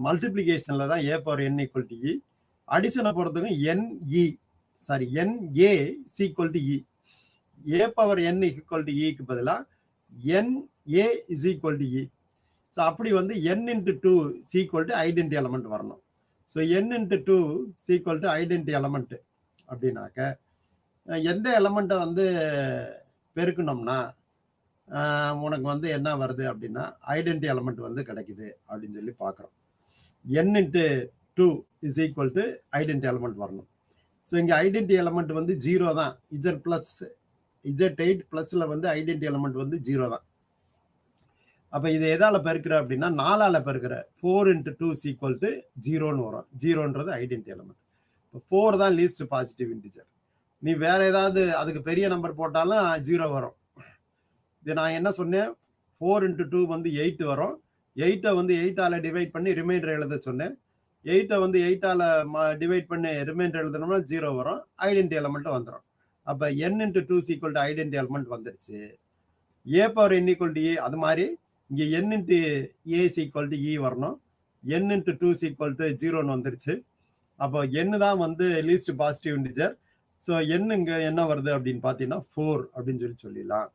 மல்டிப்ளிகேஷனில் தான் A⁴n = E. அடிஷனை பொறுத்தவரைக்கும் NA = E. A⁴n = Eக்கு பதிலாக NA = E. ஸோ அப்படி வந்து n × 2 ஐடென்டி எலமெண்ட் வரணும். ஸோ n × 2 ஐடென்டி எலமெண்ட் அப்படின்னாக்க எந்த எலமெண்ட்டை வந்து பெருக்கணும்னா உனக்கு வந்து என்ன வருது அப்படின்னா ஐடென்டி எலமெண்ட் வந்து கிடைக்குது அப்படின்னு சொல்லி பார்க்குறோம். n × 2 ஐடென்டி எலமெண்ட் வரணும். ஸோ இங்கே ஐடென்டி எலமெண்ட் வந்து 0 தான். Z8 ப்ளஸில் வந்து ஐடென்டி எலமெண்ட் வந்து 0 தான். அப்போ இது எதால் பெருக்கிற அப்படின்னா 4ஆல் பெருக்கிற. 4 × 2 0ன்னு வரும். 0ன்றது ஐடென்டி எலமெண்ட். இப்போ 4 தான் லீஸ்ட் பாசிட்டிவ் இன்டிஜர். நீ வேற ஏதாவது அதுக்கு பெரிய நம்பர் போட்டாலும் 0 வரும். இது நான் என்ன சொன்னேன், 4 × 2 வந்து 8 வரும். 8ஐ வந்து 8ஆல் டிவைட் பண்ணி ரிமைண்டர் எழுத சொன்னேன். 8ஐ வந்து 8ஆல் டிவைட் பண்ணி ரிமைண்டர் எழுதணும்னா 0 வரும். ஐடென்டி எலமெண்ட்டும் வந்துடும். அப்போ n × 2 ஐடென்டி எலமெண்ட் வந்துடுச்சு. A⁴n = E. அது மாதிரி இங்கே n × A = E வரணும். n × 2 0ன்னு வந்துருச்சு. அப்போ n தான் வந்து least positive integer. So n இங்கே என்ன வருது அப்படின்னு பார்த்தீங்கன்னா 4 அப்படின்னு சொல்லிடலாம்.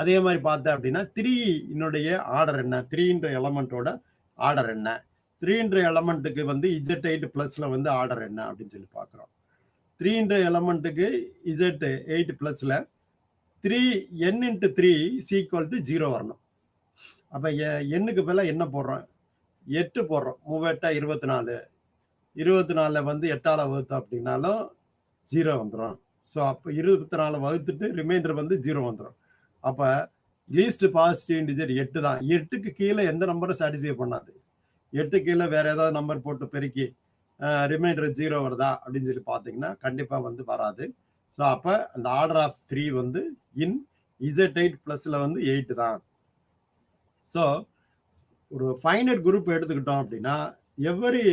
அதே மாதிரி பார்த்தேன் அப்படின்னா 3 ஆர்டர் என்ன, 3 எலமெண்ட்டோட ஆர்டர் என்ன, 3 எலமெண்ட்டுக்கு வந்து Z8 ப்ளஸில் வந்து ஆர்டர் என்ன அப்படின்னு சொல்லி பார்க்குறோம். 3 எலமெண்ட்டுக்கு Z8 ப்ளஸில் n × 3 0 வரணும். அப்போ எண்ணுக்கு பதிலாக என்ன போடுறோம், 8 போடுறோம். 3 × 8 = 24. 24 வந்து 8ஆல் வகுத்தோம் அப்படின்னாலும் 0 வந்துடும். ஸோ அப்போ 24 வகுத்துட்டு ரிமைண்டர் வந்து 0 வந்துடும். அப்போ லீஸ்ட் பாசிட்டிவ் இன்டிஜர் 8 தான். 8க்கு கீழே எந்த நம்பரும் சாட்டிஸ்ஃபை பண்ணாது. 8 கீழே வேற ஏதாவது நம்பர் போட்டு பெருக்கி ரிமைண்டர் 0 வருதா அப்படின்னு சொல்லி பார்த்தீங்கன்னா கண்டிப்பாக வந்து வராது. ஸோ அப்போ அந்த ஆர்டர் ஆஃப் 3 வந்து இன் Z8 ப்ளஸில் வந்து 8 தான். ஸோ ஒரு ஃபைனைட் குரூப் எடுத்துக்கிட்டோம் அப்படின்னா every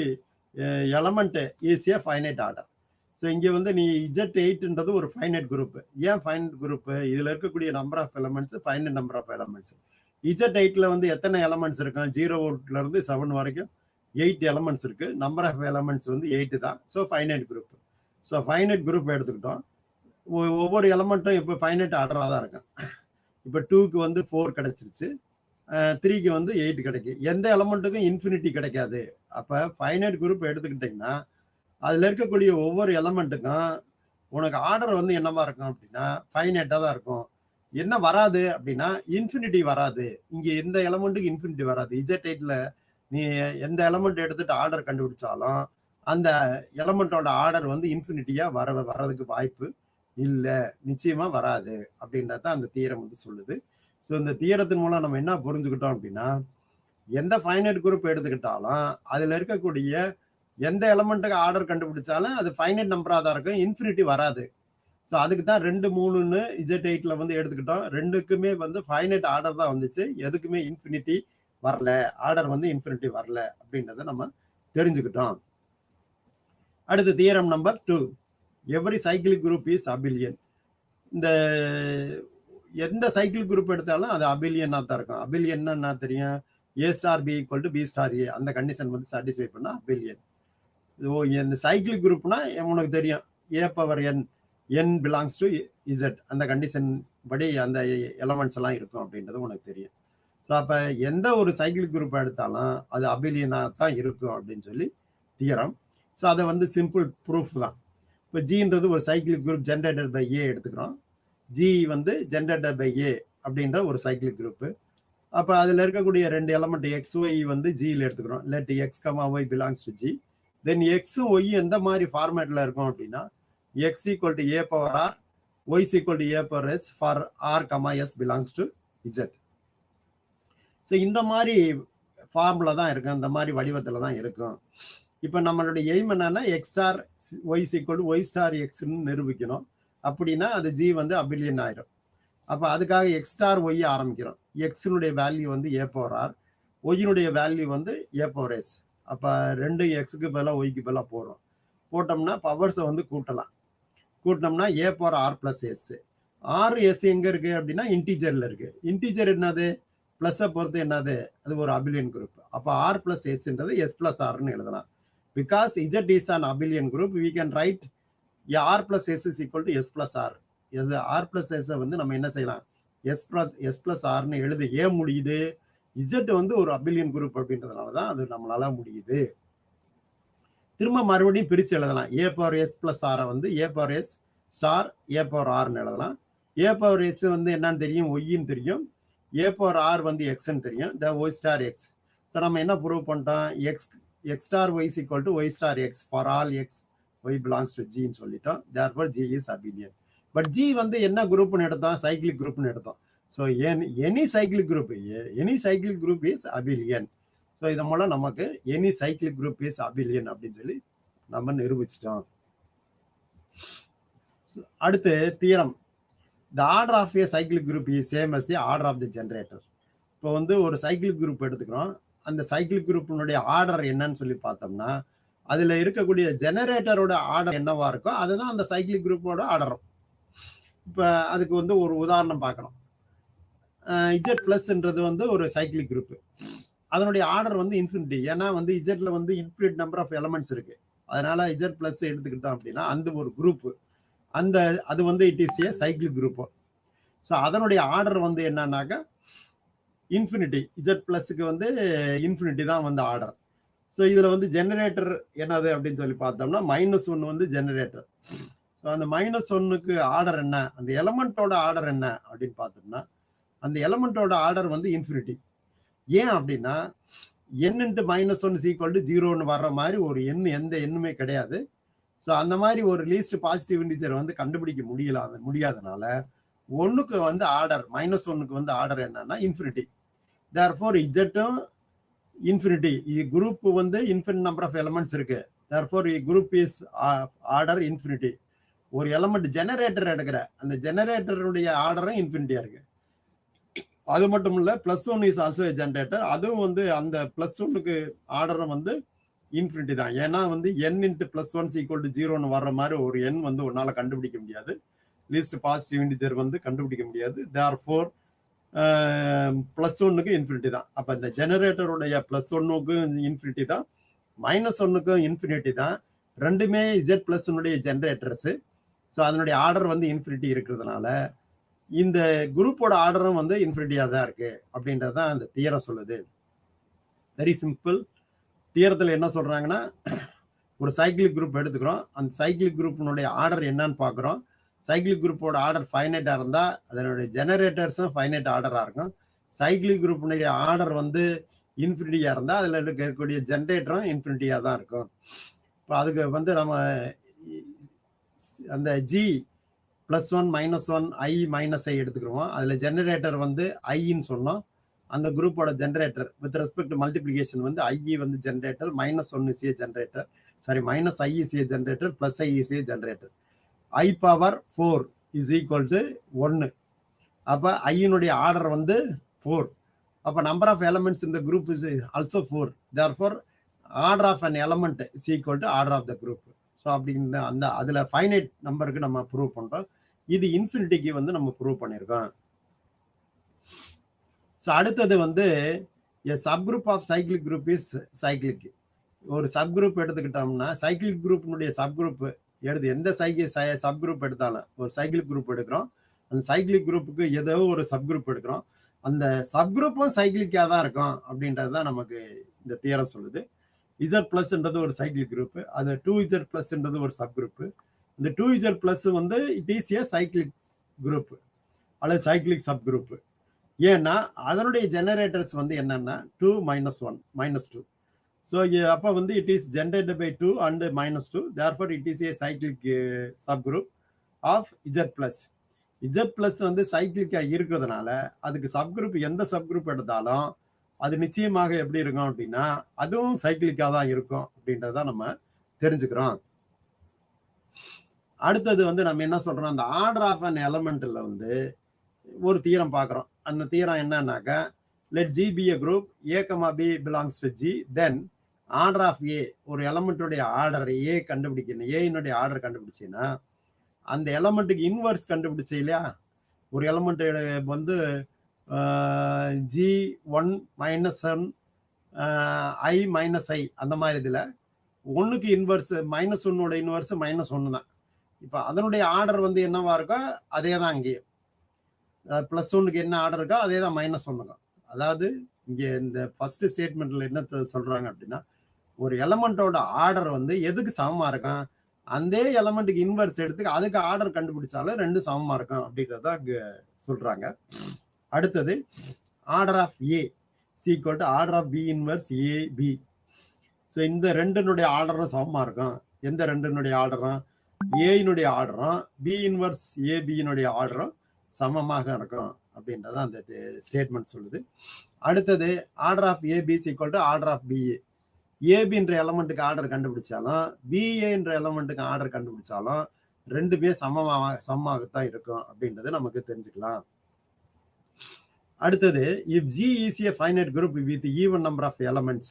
element is a finite order. So இங்கே வந்து நீ Z8ன்றது ஒரு ஃபைனைட் குரூப். ஏன் ஃபைனைட் குரூப்? இதில் இருக்கக்கூடிய number of elements finite number of elements. Z8ல வந்து எத்தனை எலமெண்ட்ஸ் இருக்கும்? 0லேருந்து 7 வரைக்கும் 8 எலமெண்ட்ஸ் இருக்கு. நம்பர் ஆஃப் எலமெண்ட்ஸ் வந்து 8 தான். So finite group. So finite group எடுத்துக்கிட்டோம். ஒவ்வொரு எலமெண்ட்டும் இப்போ ஃபைனைட் ஆர்டராக தான் இருக்கும். இப்போ 2க்கு வந்து 4 கிடைச்சிருச்சு, 3க்கு வந்து 8 கிடைக்கும். எந்த எலமெண்ட்டுக்கும் இன்ஃபினிட்டி கிடைக்காது. அப்போ ஃபைனைட் குரூப் எடுத்துக்கிட்டிங்கன்னா அதில் இருக்கக்கூடிய ஒவ்வொரு எலமெண்ட்டுக்கும் உனக்கு ஆர்டர் வந்து என்னவா இருக்கும் அப்படின்னா ஃபைனைட்டாக தான் இருக்கும். என்ன வராது அப்படின்னா இன்ஃபினிட்டி வராது. இங்கே எந்த எலமெண்ட்டுக்கு இன்ஃபினிட்டி வராது. Z8ல நீ எந்த எலமெண்ட் எடுத்துட்டு ஆர்டர் கண்டுபிடிச்சாலும் அந்த எலமெண்ட்டோட ஆர்டர் வந்து இன்ஃபினிட்டியாக வர்றதுக்கு வாய்ப்பு இல்லை, நிச்சயமாக வராது அப்படின்றத அந்த தியரம் வந்து சொல்லுது. ஸோ இந்த தியரத்தின் மூலம் நம்ம என்ன புரிஞ்சுக்கிட்டோம் அப்படின்னா எந்த ஃபைனைட் குரூப் எடுத்துக்கிட்டாலும் அதில் இருக்கக்கூடிய எந்த எலமெண்ட்டுக்கு ஆர்டர் கண்டுபிடிச்சாலும் அது ஃபைனைட் நம்பராக தான் இருக்கும், இன்ஃபினிட்டி வராது. ஸோ அதுக்கு தான் 2, 3ன்னு Z8ல வந்து எடுத்துக்கிட்டோம். 2க்குமே வந்து ஃபைனைட் ஆர்டர் தான் வந்துச்சு, எதுக்குமே இன்ஃபினிட்டி வரல, ஆர்டர் வந்து இன்ஃபினிட்டி வரல அப்படின்றத நம்ம தெரிஞ்சுக்கிட்டோம். அடுத்து theorem number 2, every cyclic group is abelian. இந்த எந்த சைக்கிள் குரூப் எடுத்தாலும் அது அபிலியனா தான் இருக்கும். அபிலியன் என்ன தெரியும், a star b equal to b star a, அந்த கண்டிஷன் வந்து சாட்டிஸ்ஃபை பண்ணா அபிலியன். இந்த சைக்கிள் குரூப்னா உனக்கு தெரியும், a power n, n belongs to Z, அந்த கண்டிஷன் படி அந்த எலமெண்ட்ஸ் எல்லாம் இருக்கும் அப்படின்றது உனக்கு தெரியும். ஸோ அப்போ எந்த ஒரு சைக்கிள் குரூப் எடுத்தாலும் அது அபிலியனாக தான் இருக்கும் அப்படின்னு சொல்லி தியரம். ஸோ அதை வந்து சிம்பிள் ப்ரூஃப் தான். இப்போ ஜின்றது ஒரு சைக்கிள் குரூப் ஜென்ரேட்டட் பை ஏ எடுத்துக்கிறோம். ஜி வந்து ஜென்ரேட்டட் பை ஏ அப்படின்ற ஒரு சைக்கிள் குரூப்பு. அப்போ அதில் இருக்கக்கூடிய ரெண்டு எலமெண்ட் எக்ஸ் ஒய் வந்து ஜியில் எடுத்துக்கிறோம். Let x comma y belongs to G. Then எக்ஸும் ஒய் எந்த மாதிரி ஃபார்மேட்டில் இருக்கும் அப்படின்னா x equal to a power r, y equal to a power s for r comma s belongs to Z. So இந்த மாதிரி ஃபார்முலா தான் இருக்கும், இந்த மாதிரி வடிவத்தில் தான் இருக்கும். இப்போ நம்மளுடைய எய்ம் என்னன்னா x star y equal to y star எக்ஸ்ன்னு நிரூபிக்கணும். அப்படின்னா அது ஜி வந்து அபிலியன் ஆயிரும். அப்போ அதுக்காக எக்ஸ் ஸ்டார் ஒய் ஆரம்பிக்கிறோம். எக்ஸினுடைய வேல்யூ வந்து ஏ பவர் ஆர், ஒய்யினுடைய வேல்யூ வந்து ஏ பவர் எஸ். அப்போ ரெண்டு எக்ஸுக்கு பதிலாக ஒய்க்கு பதிலாக போடுறோம். போட்டோம்னா பவர்ஸை வந்து கூட்டலாம். கூட்டினோம்னா a power r plus s. R s எங்கே இருக்குது அப்படின்னா இன்டீஜரில் இருக்குது. இன்டீஜர் என்னது, ப்ளஸ்ஸை பொறுத்து என்னது, அது ஒரு அபிலியன் குரூப். அப்போ ஆர் பிளஸ் எஸ்ன்றது எஸ் பிளஸ் ஆர்னு எழுதலாம். Because Z is an abelian group, we can write r plus s is equal to s plus r. R plus எஸ்ஸை வந்து நம்ம என்ன செய்யலாம், எஸ் பிளஸ் ஆர்னு எழுத ஏன் முடியுது, இசட் வந்து ஒரு அபிலியன் குரூப் அப்படின்றதுனால தான் அது நம்மளால முடியுது. திரும்ப மறுபடியும் பிரித்து எழுதலாம். ஏ பவர் எஸ் பிளஸ் ஆரை வந்து ஏ power S star a power ஆர்னு எழுதலாம். ஏ பவர் எஸ் வந்து என்னன்னு தெரியும், ஒய்ன்னு தெரியும். ஏ பவர் ஆர் வந்து எக்ஸ்ன்னு தெரியும், the y star x. So நம்ம என்ன ப்ரூவ் பண்ணிட்டோம், x star y equal to y star x for all x y belongs to ஜின்னு சொல்லிட்டோம். Therefore G is abelian. But G வந்து என்ன குரூப்னு எடுத்தோம், சைக்கிளிக் குரூப்னு எடுத்தோம். So any cyclic group is abelian. So இதன் மூலம் நமக்கு any cyclic group is abelian அப்படின்னு சொல்லி நம்ம நிரூபிச்சிட்டோம். அடுத்து theorem, the order of a cyclic group is same as the order of the generator. இப்போ வந்து ஒரு சைக்கிளிக் குரூப் எடுத்துக்கிறோம். அந்த சைக்கிளிக் குரூப்பினுடைய ஆர்டர் என்னன்னு சொல்லி பார்த்தோம்னா அதில் இருக்கக்கூடிய ஜெனரேட்டரோட ஆர்டர் என்னவா இருக்கோ அதுதான் அந்த சைக்கிளிக் குரூப்போட ஆர்டரும். இப்போ அதுக்கு வந்து ஒரு உதாரணம் பார்க்கணும். இஜெட் பிளஸ்ன்றது வந்து ஒரு சைக்கிளிக் குரூப், அதனுடைய ஆர்டர் வந்து இன்ஃபினிட்டி. ஏன்னா வந்து இஜெட்ல வந்து இன்ஃபினிட் நம்பர் ஆஃப் எலமெண்ட்ஸ் இருக்கு. அதனால இஜெட் பிளஸ் எடுத்துக்கிட்டோம் அப்படின்னா அந்த ஒரு குரூப், அது வந்து it is a cyclic group. So அதனுடைய ஆர்டர் வந்து என்னன்னாக்கா இன்ஃபினிட்டி. இஜெட் பிளஸுக்கு வந்து இன்ஃபினிட்டி தான் வந்து ஆர்டர். ஸோ இதில் வந்து ஜெனரேட்டர் என்னது அப்படின்னு சொல்லி பார்த்தோம்னா -1 வந்து ஜெனரேட்டர். ஸோ அந்த -1க்கு ஆர்டர் என்ன, அந்த எலமெண்ட்டோட ஆர்டர் என்ன அப்படின்னு பார்த்தோம்னா அந்த எலமெண்ட்டோட ஆர்டர் வந்து இன்ஃபினிட்டி. ஏன் அப்படின்னா n × -1 = 0ன்னு வர்ற மாதிரி ஒரு எந்த எண்ணுமே கிடையாது. ஸோ அந்த மாதிரி ஒரு லீஸ்ட் பாசிட்டிவ் இன்டிஜர் வந்து கண்டுபிடிக்க முடியாதனால ஒன்றுக்கு வந்து ஆர்டர் -1க்கு வந்து ஆர்டர் என்னன்னா இன்ஃபினிட்டி. தேர்ஃபோர் இஜெட்டும் இன்ஃபினிட்டி. குரூப் வந்து இன்ஃபினிட் நம்பர் ஆஃப் எலமெண்ட்ஸ் இருக்கு. Therefore group is order infinity. ஒரு எலமெண்ட் ஜெனரேட்டர் எடுக்கிற அந்த ஜெனரேட்டருடைய ஆர்டரும் இன்ஃபினிட்டியா இருக்கு. அது மட்டும் இல்ல, +1 இஸ் ஆல்சோ ஜெனரேட்டர். அதுவும் வந்து அந்த +1க்கு ஆர்டரும் வந்து இன்ஃபினிட்டி தான். ஏன்னா வந்து n × +1 = 0ன்னு வர்ற மாதிரி ஒரு எண் வந்து ஒன்னால கண்டுபிடிக்க முடியாது. லீஸ்ட் பாசிட்டிவ் இன்டிஜர் வந்து கண்டுபிடிக்க முடியாது. தேர்ஃபோர் +1க்கு இன்ஃபினிட்டி தான். அப்ப இந்த ஜெனரேட்டருடைய +1க்கும் இன்ஃபினிட்டி தான், -1க்கும் இன்ஃபினிட்டி தான். ரெண்டுமே Z+னுடைய ஜெனரேட்டர்ஸ். ஸோ அதனுடைய ஆர்டர் வந்து இன்ஃபினிட்டி இருக்கிறதுனால இந்த குரூப்போட ஆர்டரும் வந்து இன்ஃபினிட்டியாக தான் இருக்கு அப்படின்றதான் அந்த தியரம் சொல்லுது. Very simple. தியரத்தில் என்ன சொல்றாங்கன்னா, ஒரு சைக்கிளிக் குரூப் எடுத்துக்கிறோம். அந்த சைக்கிளிக் குரூப்பினுடைய ஆர்டர் என்னன்னு பார்க்குறோம். சைக்கிளிக் குரூப்போட ஆர்டர் ஃபைனைட்டாக இருந்தால் அதனுடைய ஜெனரேட்டர்ஸும் ஃபைனைட் ஆர்டராக இருக்கும். சைக்கிளிக் குரூப்பினுடைய ஆர்டர் வந்து இன்ஃபினிட்டியாக இருந்தால் அதில் இருக்கக்கூடிய ஜெனரேட்டரும் இன்ஃபினிட்டியாக தான் இருக்கும். இப்போ அதுக்கு வந்து நம்ம அந்த G +1 -1 I -I எடுத்துக்கிறோம். அதில் ஜெனரேட்டர் வந்து ஐன்னு சொன்னோம். அந்த குரூப்போட generator with respect to multiplication வந்து I வந்து generator, -1 is a generator, sorry -I is a generator, +I is a generator. I⁴ is equal to 1. அப்போ ஐயினுடைய ஆர்டர் வந்து 4. அப்போ நம்பர் ஆஃப் எலமெண்ட்ஸ் இந்த group is also 4. Therefore order of an element is equal to order of the group. So அப்படிங்கிற அந்த அதில் ஃபைனைட் நம்பருக்கு நம்ம ப்ரூவ் பண்ணுறோம். இது இன்ஃபினிட்டிக்கு வந்து நம்ம ப்ரூவ் பண்ணியிருக்கோம். ஸோ அடுத்தது வந்து subgroup of cyclic group is cyclic. ஒரு சப்குரூப் எடுத்துக்கிட்டோம்னா சைக்கிளிக் குரூப்பினுடைய சப்குரூப் எடுத்து எந்த சப்குரூப் எடுத்தாலும் ஒரு சைக்கிளிக் குரூப் எடுக்கிறோம், அந்த சைக்கிளிக் குரூப்புக்கு ஏதோ ஒரு சப்குரூப் எடுக்கிறோம், அந்த சப்குரூப்பும் சைக்கிளிக்காக தான் இருக்கும் அப்படின்றது தான் நமக்கு இந்த தியரம் சொல்லுது. இசட் பிளஸ்ன்றது ஒரு சைக்கிளிக் குரூப், அது 2Z பிளஸ்ன்றது ஒரு சப்குரூப். இந்த 2Z பிளஸ் வந்து it is a cyclic group அல்லது சைக்கிளிக் சப்குரூப். ஏன்னா அதனுடைய ஜெனரேட்டர்ஸ் வந்து என்னன்னா 2 -1 -2. ஸோ அப்போ வந்து it is generated by 2 and -2. Therefore it is a cyclic subgroup of Z plus. Z plus வந்து சைக்கிளிக்கா இருக்கிறதுனால அதுக்கு சப்குரூப் எந்த சப்குரூப் எடுத்தாலும் அது நிச்சயமாக எப்படி இருக்கும் அப்படின்னா அதுவும் சைக்கிளிக்கா தான் இருக்கும் அப்படின்றத நம்ம தெரிஞ்சுக்கிறோம். அடுத்தது வந்து நம்ம என்ன சொல்றோம், அந்த ஆர்டர் ஆஃப் அன் எலமெண்ட்ல வந்து ஒரு தீரம் பார்க்குறோம். அந்த தீரம் என்னன்னாக்கா let G be a group A, B belongs to G, then order of a, ஒரு எலமெண்ட்டுடைய ஆர்டர் ஏ கண்டுபிடிக்கணும், ஏனுடைய ஆர்டர் கண்டுபிடிச்சின்னா அந்த எலமெண்ட்டுக்கு இன்வர்ஸ் கண்டுபிடிச்சு இல்லையா, ஒரு எலமெண்ட் வந்து G1 -1 I -I அந்த மாதிரி இதில் ஒன்றுக்கு இன்வர்ஸ் -1 இன்வர்ஸ் -1 தான். இப்போ அதனுடைய ஆர்டர் வந்து என்னவா இருக்கோ அதே தான் அங்கேயும் +1க்கு என்ன ஆர்டர் இருக்கோ அதே தான் -1க்கும். அதாவது இங்கே இந்த ஃபர்ஸ்ட் ஸ்டேட்மெண்ட்ல என்ன சொல்றாங்க அப்படின்னா ஒரு எலமெண்டோட ஆர்டர் வந்து எதுக்கு சமமா இருக்கும், அந்த எலமெண்ட்டுக்கு இன்வர்ஸ் எடுத்து அதுக்கு ஆர்டர் கண்டுபிடிச்சாலும் ரெண்டு சமமா இருக்கும் அப்படின்றத இங்க சொல்றாங்க. அடுத்தது order of a equal to order of b inverse a b. So இந்த ரெண்டுனுடைய ஆர்டரும் சமமா இருக்கும். எந்த ரெண்டுனுடைய ஆர்டரும், ஏனுடைய ஆர்டரும் பி இன்வர்ஸ் ஏபியினுடைய ஆர்டரும் சமமாக இருக்கும் அப்படின்றத அந்த ஸ்டேட்மெண்ட் சொல்லுது. அடுத்தது order of a b equal to order of b a. ஏபின்ற எலமெண்ட்டுக்கு ஆர்டர் கண்டுபிடிச்சாலும் பிஏன்ற எலமெண்ட்டுக்கு ஆர்டர் கண்டுபிடிச்சாலும் ரெண்டுமே சமமாகத்தான் இருக்கும் அப்படின்றத நமக்கு தெரிஞ்சுக்கலாம். அடுத்தது if G is a finite group with even number of elements,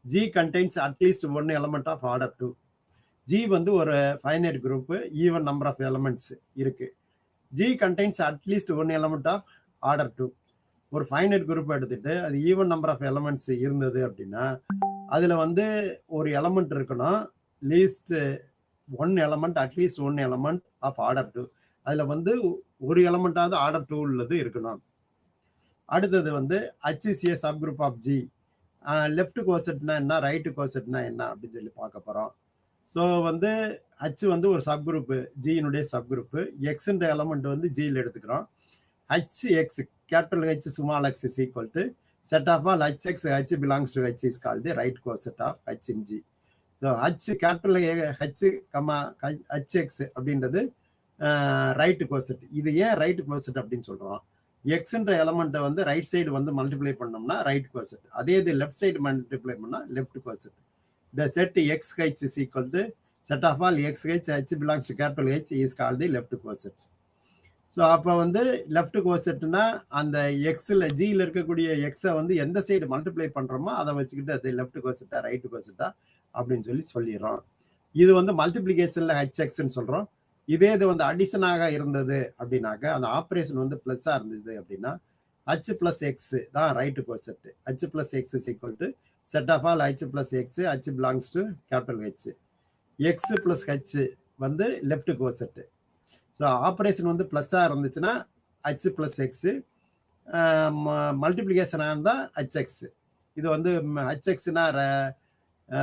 G contains at least one element of order 2. G வந்து ஒரு finite group, even number of elements இருக்கு. G contains at least one element of order 2. ஒரு finite group எடுத்துட்டு அது even number of elements இருந்தது அப்படின்னா அதுல வந்து ஒரு எலமெண்ட் இருக்கணும், least one element, at least one element of order 2. அதுல வந்து ஒரு எலமெண்டாவது ஆர்டர் 2 உள்ளது இருக்கணும். அடுத்தது வந்து HCA sub group of G. Left கோசெட்னா என்ன, ரைட்டு கோசெட்னா என்ன அப்படின்னு சொல்லி பார்க்க போறோம். ஸோ வந்து H வந்து ஒரு சப் குரூப்பு, ஜியினுடைய சப் குரூப்பு. எக்ஸ்ன்ற எலமெண்ட் வந்து ஜியில் எடுத்துக்கிறோம். HX capital H small x is equal to set of all HX, H belongs to H is called the right coset of H in G. So H capital H, HX அப்படின்றது ரைட் கோசெட். இது ஏன் ரைட் கோசெட் அப்படின்னு சொல்றோம், எக்ஸ்ன்ற எலமெண்ட்டை வந்து ரைட் சைடு வந்து மல்டிப்ளை பண்ணோம்னா ரைட் கோசெட், அதே இது லெஃப்ட் சைடு மல்டிப்ளை பண்ணா left coset. The set XH is equal to set of all XH, H belongs to capital H is called the left coset. So அப்போ வந்து லெஃப்ட் கோசெட்னா அந்த எக்ஸில் ஜியில் இருக்கக்கூடிய எக்ஸை வந்து எந்த சைடு மல்டிப்ளை பண்ணுறோமோ அதை வச்சுக்கிட்டு அது லெஃப்ட் கோசெட்டா ரைட்டு கோசெட்டா அப்படின்னு சொல்லிடுறோம். இது வந்து மல்டிப்ளிகேஷனில் HXன்னு சொல்கிறோம். இதே இது வந்து அடிஷனாக இருந்தது அப்படின்னாக்க அந்த ஆப்ரேஷன் வந்து ப்ளஸ்ஸாக இருந்தது அப்படின்னா H + X தான் right coset. H + X is equal to set of all H + X, H belongs to capital H. X + H வந்து லெஃப்ட் கோசெட். ஸோ ஆப்ரேஷன் வந்து ப்ளஸ்ஸாக இருந்துச்சுன்னா H + X, மல்டிப்ளிகேஷனாக இருந்தால் HX. இது வந்து HXனா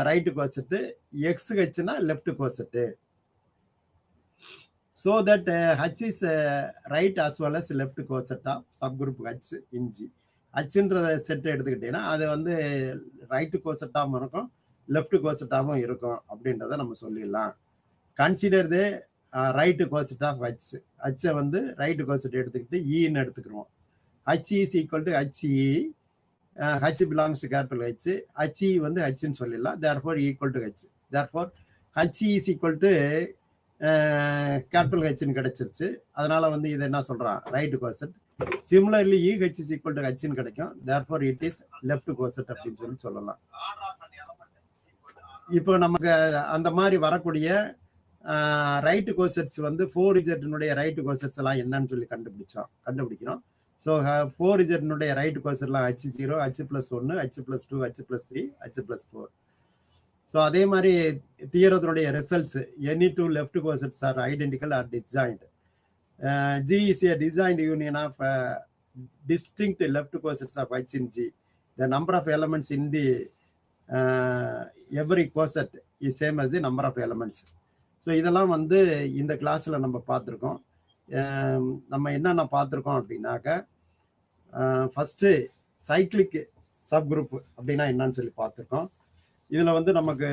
ரைட்டு கோசெட்டு, XHனா left coset. So that H is right as well as left coset of subgroup H in G. Hன்ற செட்டை எடுத்துக்கிட்டீங்கன்னா அது வந்து ரைட்டு கோசெட்டாகவும் இருக்கும் லெஃப்ட் கோசெட்டாகவும் இருக்கும் அப்படின்றத நம்ம சொல்லிடலாம். Consider the right coset of H. H வந்து ரைட்டு கோசெட் எடுத்துக்கிட்டு ஈன்னு எடுத்துக்கிறோம். H is equal to HE, H belongs to capital H, HE வந்து Hன்னு சொல்லிடலாம். Therefore equal to H. Therefore HE is equal to capital Hன்னு கிடைச்சிருச்சு. அதனால வந்து இது என்ன சொல்றான், right coset. Similarly EH is equal to Hன்னு கிடைக்கும். Therefore it is left coset அப்படின்னு சொல்லலாம். இப்போ நமக்கு அந்த மாதிரி வரக்கூடிய ரைட்டு கோசெட்ஸ் வந்து 4Z ரைட்டு கோசெட்ஸ் எல்லாம் என்னன்னு சொல்லி கண்டுபிடிக்கிறோம். So 4Z right கோசர்லாம் H0, H+1, H+2, H+3, H+4. So அதே மாதிரி தியரத்தினுடைய results any two left cosets are identical or disjoint. G is a disjoint union of distinct left corsets of H in G. The number of elements in the every corset is same as the number of elements. So இதெல்லாம் வந்து இந்த கிளாஸில் நம்ம பார்த்துருக்கோம். நம்ம என்னென்ன பார்த்துருக்கோம் அப்படின்னாக்க, ஃபஸ்ட்டு சைக்கிளிக் சப் குரூப் அப்படின்னா என்னன்னு சொல்லி பார்த்துருக்கோம். இதில் வந்து நமக்கு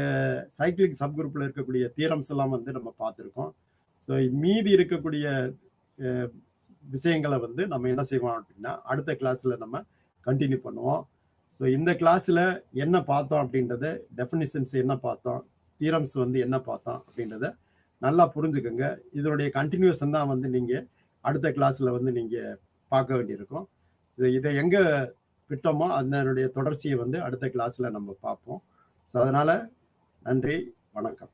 சைக்கிளிக் சப் குரூப்பில் இருக்கக்கூடிய தியரம்ஸ் எல்லாம் வந்து நம்ம பார்த்துருக்கோம். ஸோ மீதி இருக்கக்கூடிய விஷயங்களை வந்து நம்ம என்ன செய்வோம் அப்படின்னா அடுத்த கிளாஸில் நம்ம கண்டினியூ பண்ணுவோம். ஸோ இந்த கிளாஸில் என்ன பார்த்தோம் அப்படின்றத, டெஃபினிஷன்ஸ் என்ன பார்த்தோம், தியரம்ஸ் வந்து என்ன பார்த்தோம் அப்படின்றத நல்லா புரிஞ்சுக்கோங்க. இதனுடைய கண்டினியூஷன் தான் வந்து நீங்கள் அடுத்த கிளாஸில் வந்து நீங்கள் பார்க்க வேண்டியிருக்கும். இதை எங்கே விட்டோமோ அதனுடைய தொடர்ச்சியை வந்து அடுத்த கிளாஸில் நம்ம பார்ப்போம். ஸோ அதனால் நன்றி, வணக்கம்.